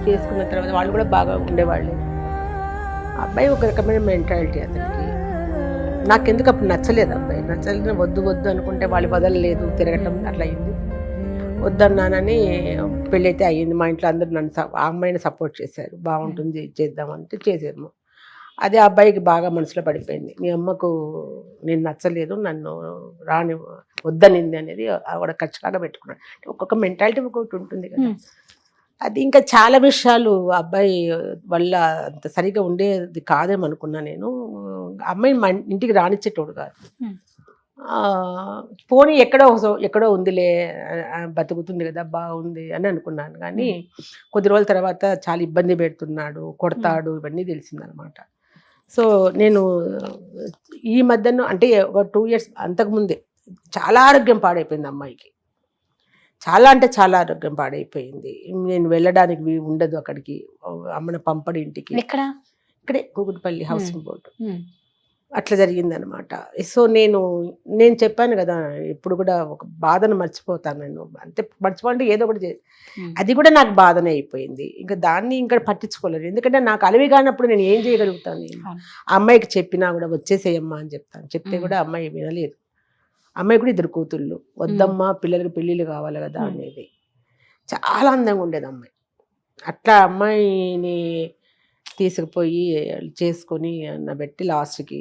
చేసుకున్న తర్వాత వాళ్ళు కూడా బాగా ఉండేవాళ్ళు. అబ్బాయి ఒక రకమైన మెంటాలిటీ అతనికి. నాకెందుకు అప్పుడు నచ్చలేదు అబ్బాయి. నచ్చలేదు, వద్దు అనుకుంటే వాళ్ళు వదలలేదు, తిరగటం అట్లా అయింది. వద్దన్నానని పెళ్ళైతే అయ్యింది. మా ఇంట్లో అందరూ నన్ను ఆ అమ్మాయిని సపోర్ట్ చేశారు. బాగుంటుంది చేద్దామంటే చేసాము. అదే అబ్బాయికి బాగా మనసులో పడిపోయింది. మీ అమ్మకు నేను నచ్చలేదు, నన్ను రాని వద్దనింది అనేది ఆవిడ ఖచ్చితంగా పెట్టుకున్నాడు. ఒక్కొక్క మెంటాలిటీ ఒక్కొక్కటి ఉంటుంది కదా. అది ఇంకా చాలా విషయాలు అబ్బాయి వల్ల అంత సరిగా ఉండేది కాదేమనుకున్నా నేను. అమ్మాయిని మా ఇంటికి రానిచ్చేటోడు కాదు. పోనీ ఎక్కడో ఉందిలే, బతుకుతుంది కదా, బాగుంది అని అనుకున్నాను. కానీ కొద్ది రోజుల తర్వాత చాలా ఇబ్బంది పెడుతున్నాడు, కొడతాడు, ఇవన్నీ తెలిసిందనమాట. సో నేను ఈ మధ్యన అంటే ఒక 2 years అంతకుముందే చాలా ఆరోగ్యం పాడైపోయింది అమ్మాయికి. చాలా అంటే చాలా ఆరోగ్యం పాడైపోయింది. నేను వెళ్ళడానికి ఉండదు అక్కడికి, అమ్మని పంపడి ఇంటికి. ఇక్కడే కూకుట్పల్లి హౌసింగ్ బోర్డు. అట్లా జరిగిందనమాట. సో నేను చెప్పాను కదా, ఇప్పుడు కూడా ఒక బాధను మర్చిపోతాను నేను. అంటే మర్చిపోండి ఏదో ఒకటి అది కూడా నాకు బాధనే అయిపోయింది. ఇంకా దాన్ని ఇంకా పట్టించుకోలేదు. ఎందుకంటే నాకు అలవి కానప్పుడు నేను ఏం చేయగలుగుతాను. నేను ఆ అమ్మాయికి చెప్పినా కూడా వచ్చేసేయమ్మా అని చెప్తాను. చెప్తే కూడా అమ్మాయి వినలేదు. అమ్మాయి కూడా 2 కూతుళ్ళు. వద్దమ్మా, పిల్లలకి పెళ్ళిళ్ళు కావాలి కదా అనేది. చాలా అందంగా ఉండేది అమ్మాయి. అట్లా అమ్మాయిని తీసుకుపోయి చేసుకొని అన్నబెట్టి లాస్ట్కి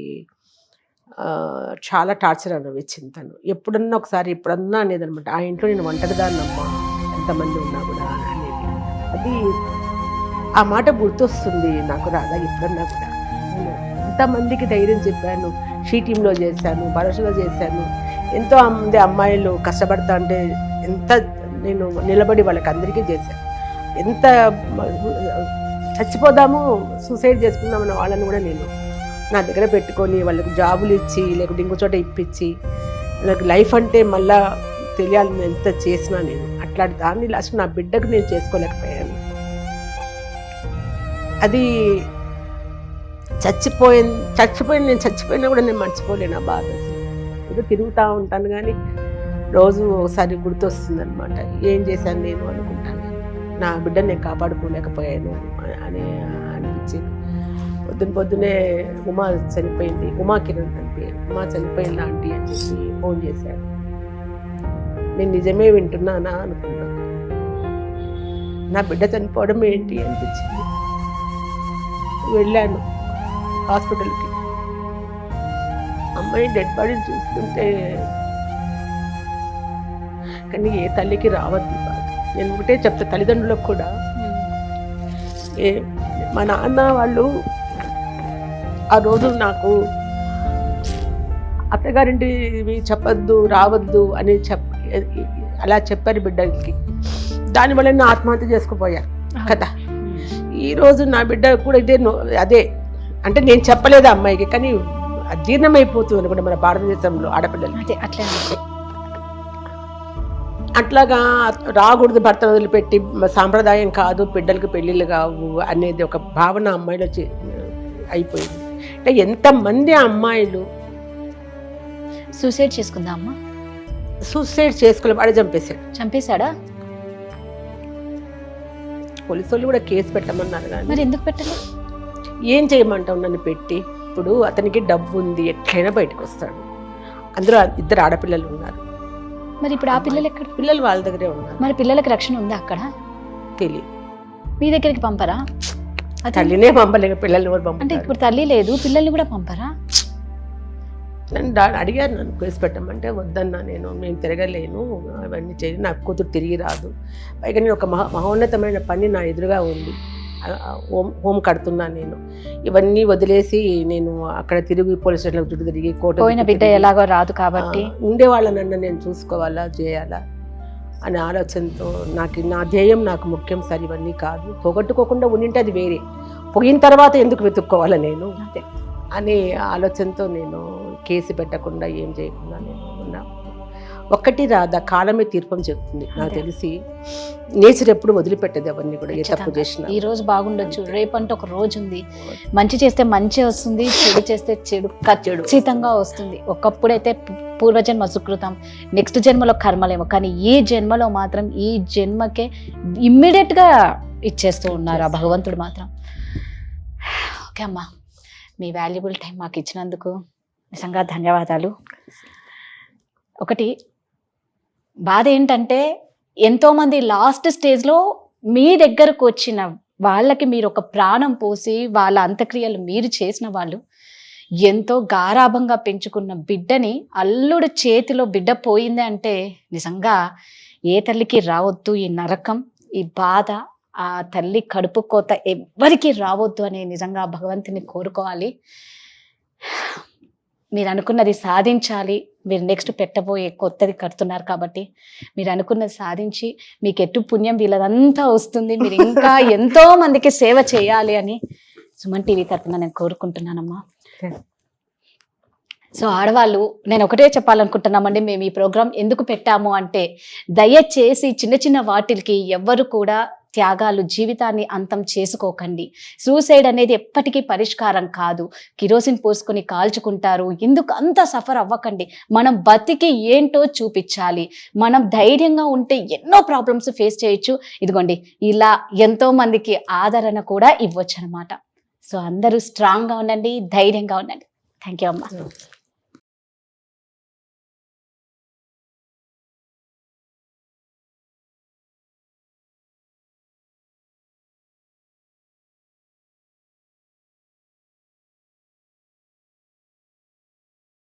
చాలా టార్చర్ అనుభవించింది తను. ఎప్పుడన్నా అనేది అనమాట, ఆ ఇంట్లో నేను ఒంటరిదాన్నమ్మా ఎంతమంది ఉన్నా కూడా అనేది. అది ఆ మాట గుర్తొస్తుంది నాకు రాదా ఎప్పుడన్నా కూడా. నేను ఎంతమందికి ధైర్యం చెప్పాను, షీ టీంలో చేశాను, భరోసాలో చేశాను. ఎంతో మంది అమ్మాయిలు కష్టపడతా అంటే ఎంత నేను నిలబడి వాళ్ళకి అందరికీ చేశాను. ఎంత చచ్చిపోదాము, సూసైడ్ చేసుకుందామన్న వాళ్ళని కూడా నేను నా దగ్గర పెట్టుకొని వాళ్ళకి జాబులు ఇచ్చి, లేకుంటే ఇంకో చోట ఇప్పించి, వాళ్ళకి లైఫ్ అంటే మళ్ళా తెలియాలని ఎంత చేసినా నేను. అట్లాంటి దాన్ని లాస్ట్ నా బిడ్డకు నేను చేసుకోలేకపోయాను. అది నేను చచ్చిపోయినా కూడా నేను మర్చిపోలేను ఆ బాధ. ఏదో తిరుగుతూ ఉంటాను కానీ రోజు ఒకసారి గుర్తొస్తుంది అనమాట. ఏం చేశాను నేను అనుకుంటాను, నా బిడ్డను నేను కాపాడుకోలేకపోయాను అని అనిపించింది. పొద్దునే ఉమా చనిపోయింది, ఉమా కిరణ్ అని పేరు, ఉమా చనిపోయింది ఆంటీ అని చెప్పి ఫోన్ చేశాడు. నేను నిజమే వింటున్నానా అనుకున్నా. నా బిడ్డ చనిపోవడం ఏంటి అనిపించింది. వెళ్ళాను హాస్పిటల్కి. అమ్మాయి డెడ్ బాడీని చూస్తుంటే కానీ ఏ తల్లికి రావద్దు బాధ. నేను ఒకటే చెప్తా తల్లిదండ్రులకు కూడా, మా నాన్న వాళ్ళు ఆ రోజు నాకు అత్తగారింటివి చెప్పద్దు, రావద్దు అని అలా చెప్పారు బిడ్డకి. దానివల్ల నేను ఆత్మహత్య చేసుకుపోయాను కదా. ఈరోజు నా బిడ్డ కూడా అదే అంటే నేను చెప్పలేదు అమ్మాయికి, కానీ అజీర్ణమైపోతుంది అనుకుంటే మన భారతదేశంలో ఆడపిల్లలు అట్లాగా రాకూడదు, భర్త వదిలిపెట్టి, సాంప్రదాయం కాదు, బిడ్డలకు పెళ్ళిళ్ళు కావు అనేది ఒక భావన అమ్మాయిలో అయిపోయింది. అంటే ఎంతమంది అమ్మాయిలు సూసైడ్ చేసుకుందా అమ్మ? సూసైడ్ చేసుకోలే, వాడే చంపేశాడా? పోలీసు వాళ్ళు కూడా కేసు పెట్టమన్నారు కానీ మరి ఎందుకు పెట్టలేదు? ఏం చేయమంటావు నన్ను పెట్టి? ఇప్పుడు అతనికి డబ్బు ఉంది, ఎట్లయినా బయటకు వస్తాడు. అందులో 2 ఆడపిల్లలు ఉన్నారు. మరి ఇప్పుడు ఆ పిల్లలు ఎక్కడ? పిల్లలు వాళ్ళ దగ్గరే ఉన్నారు. మరి పిల్లలకి రక్షణ ఉందా అక్కడ? తెలియదు. మీ దగ్గరికి పంపరా? తల్లినే పంపలేక పిల్లల్ని కూడా పంప. అంటే ఇప్పుడు తల్లి లేదు, పిల్లల్ని కూడా పంపరా? నన్ను అడిగారు, నన్ను కేసు పెట్టమంటే వద్దన్నా. నేను తిరగలేను, అవన్నీ చేయి, నాకు కూతురు తిరిగి రాదు. పైగా నేను ఒక మహోన్నతమైన పని నా ఎదురుగా ఉంది, హోమ్ కడుతున్నాను. నేను ఇవన్నీ వదిలేసి నేను అక్కడ తిరిగి పోలీస్ స్టేషన్లకు చుట్టూ తిరిగి కోర్టు పోయిన బిడ్డ ఎలాగో రాదు కాబట్టి ఉండేవాళ్ళనన్నా నేను చూసుకోవాలా, చేయాలా అనే ఆలోచనతో నా ధ్యేయం నాకు ముఖ్యం సార్, ఇవన్నీ కాదు. పోగొట్టుకోకుండా ఉండింటే అది వేరే, పోయిన తర్వాత ఎందుకు వెతుక్కోవాలా నేను అనే ఆలోచనతో నేను కేసు పెట్టకుండా ఏం చేయకుండా నేను ఉన్నా. ఒక్కటి రాదా, కాలమే తీర్పం చెప్తుంది. నాకు తెలిసి నేచర్ ఎప్పుడు వదిలిపెట్టదు ఎవరిని కూడా, ఏ తప్పు చేసిన. ఈ రోజు బాగుండొచ్చు, రేపంటే ఒక రోజు ఉంది. మంచి చేస్తే మంచి వస్తుంది, చెడు చేస్తే చెడు ఖచ్చితంగా వస్తుంది. ఒకప్పుడైతే పూర్వజన్మ సుకృతం, నెక్స్ట్ జన్మలో కర్మలేమో, కానీ ఈ జన్మలో మాత్రం ఈ జన్మకే ఇమ్మీడియట్గా ఇచ్చేస్తూ ఉన్నారు ఆ భగవంతుడు మాత్రం. ఓకే అమ్మా, మీ వాల్యుబుల్ టైం మాకు ఇచ్చినందుకు నిజంగా ధన్యవాదాలు. ఒకటి బాధ ఏంటంటే ఎంతోమంది లాస్ట్ స్టేజ్లో మీ దగ్గరకు వచ్చిన వాళ్ళకి మీరు ఒక ప్రాణం పోసి వాళ్ళ అంత్యక్రియలు మీరు చేసిన వాళ్ళు, ఎంతో గారాభంగా పెంచుకున్న బిడ్డని అల్లుడు చేతిలో బిడ్డ పోయింది అంటే నిజంగా ఏ తల్లికి రావద్దు ఈ నరకం, ఈ బాధ, ఆ తల్లి కడుపు కోత ఎవ్వరికి రావద్దు అని నిజంగా భగవంతుని కోరుకోవాలి. మీరు అనుకున్నది సాధించాలి. మీరు నెక్స్ట్ పెట్టబోయే కొత్తది కడుతున్నారు కాబట్టి మీరు అనుకున్నది సాధించి మీకు ఎట్టు పుణ్యం వీళ్ళదంతా వస్తుంది, మీరు ఇంకా ఎంతో మందికి సేవ చేయాలి అని సుమన్ టీవీ తరఫున నేను కోరుకుంటున్నానమ్మా. సో ఆడవాళ్ళు నేను ఒకటే చెప్పాలనుకుంటున్నామండి, మేము ఈ ప్రోగ్రాం ఎందుకు పెట్టాము అంటే దయచేసి చిన్న చిన్న వాటికి ఎవ్వరు కూడా త్యాగాలు, జీవితాన్ని అంతం చేసుకోకండి. సూసైడ్ అనేది ఎప్పటికీ పరిష్కారం కాదు. కిరోసిన్ పోసుకొని కాల్చుకుంటారు, ఎందుకు అంత సఫర్ అవ్వకండి. మనం బతికి ఏంటో చూపించాలి. మనం ధైర్యంగా ఉంటే ఎన్నో ప్రాబ్లమ్స్ ఫేస్ చేయొచ్చు. ఇదిగోండి ఇలా ఎంతో మందికి ఆదరణ కూడా ఇవ్వచ్చు అనమాట. సో అందరూ స్ట్రాంగ్గా ఉండండి, ధైర్యంగా ఉండండి. థ్యాంక్ యూ అమ్మా.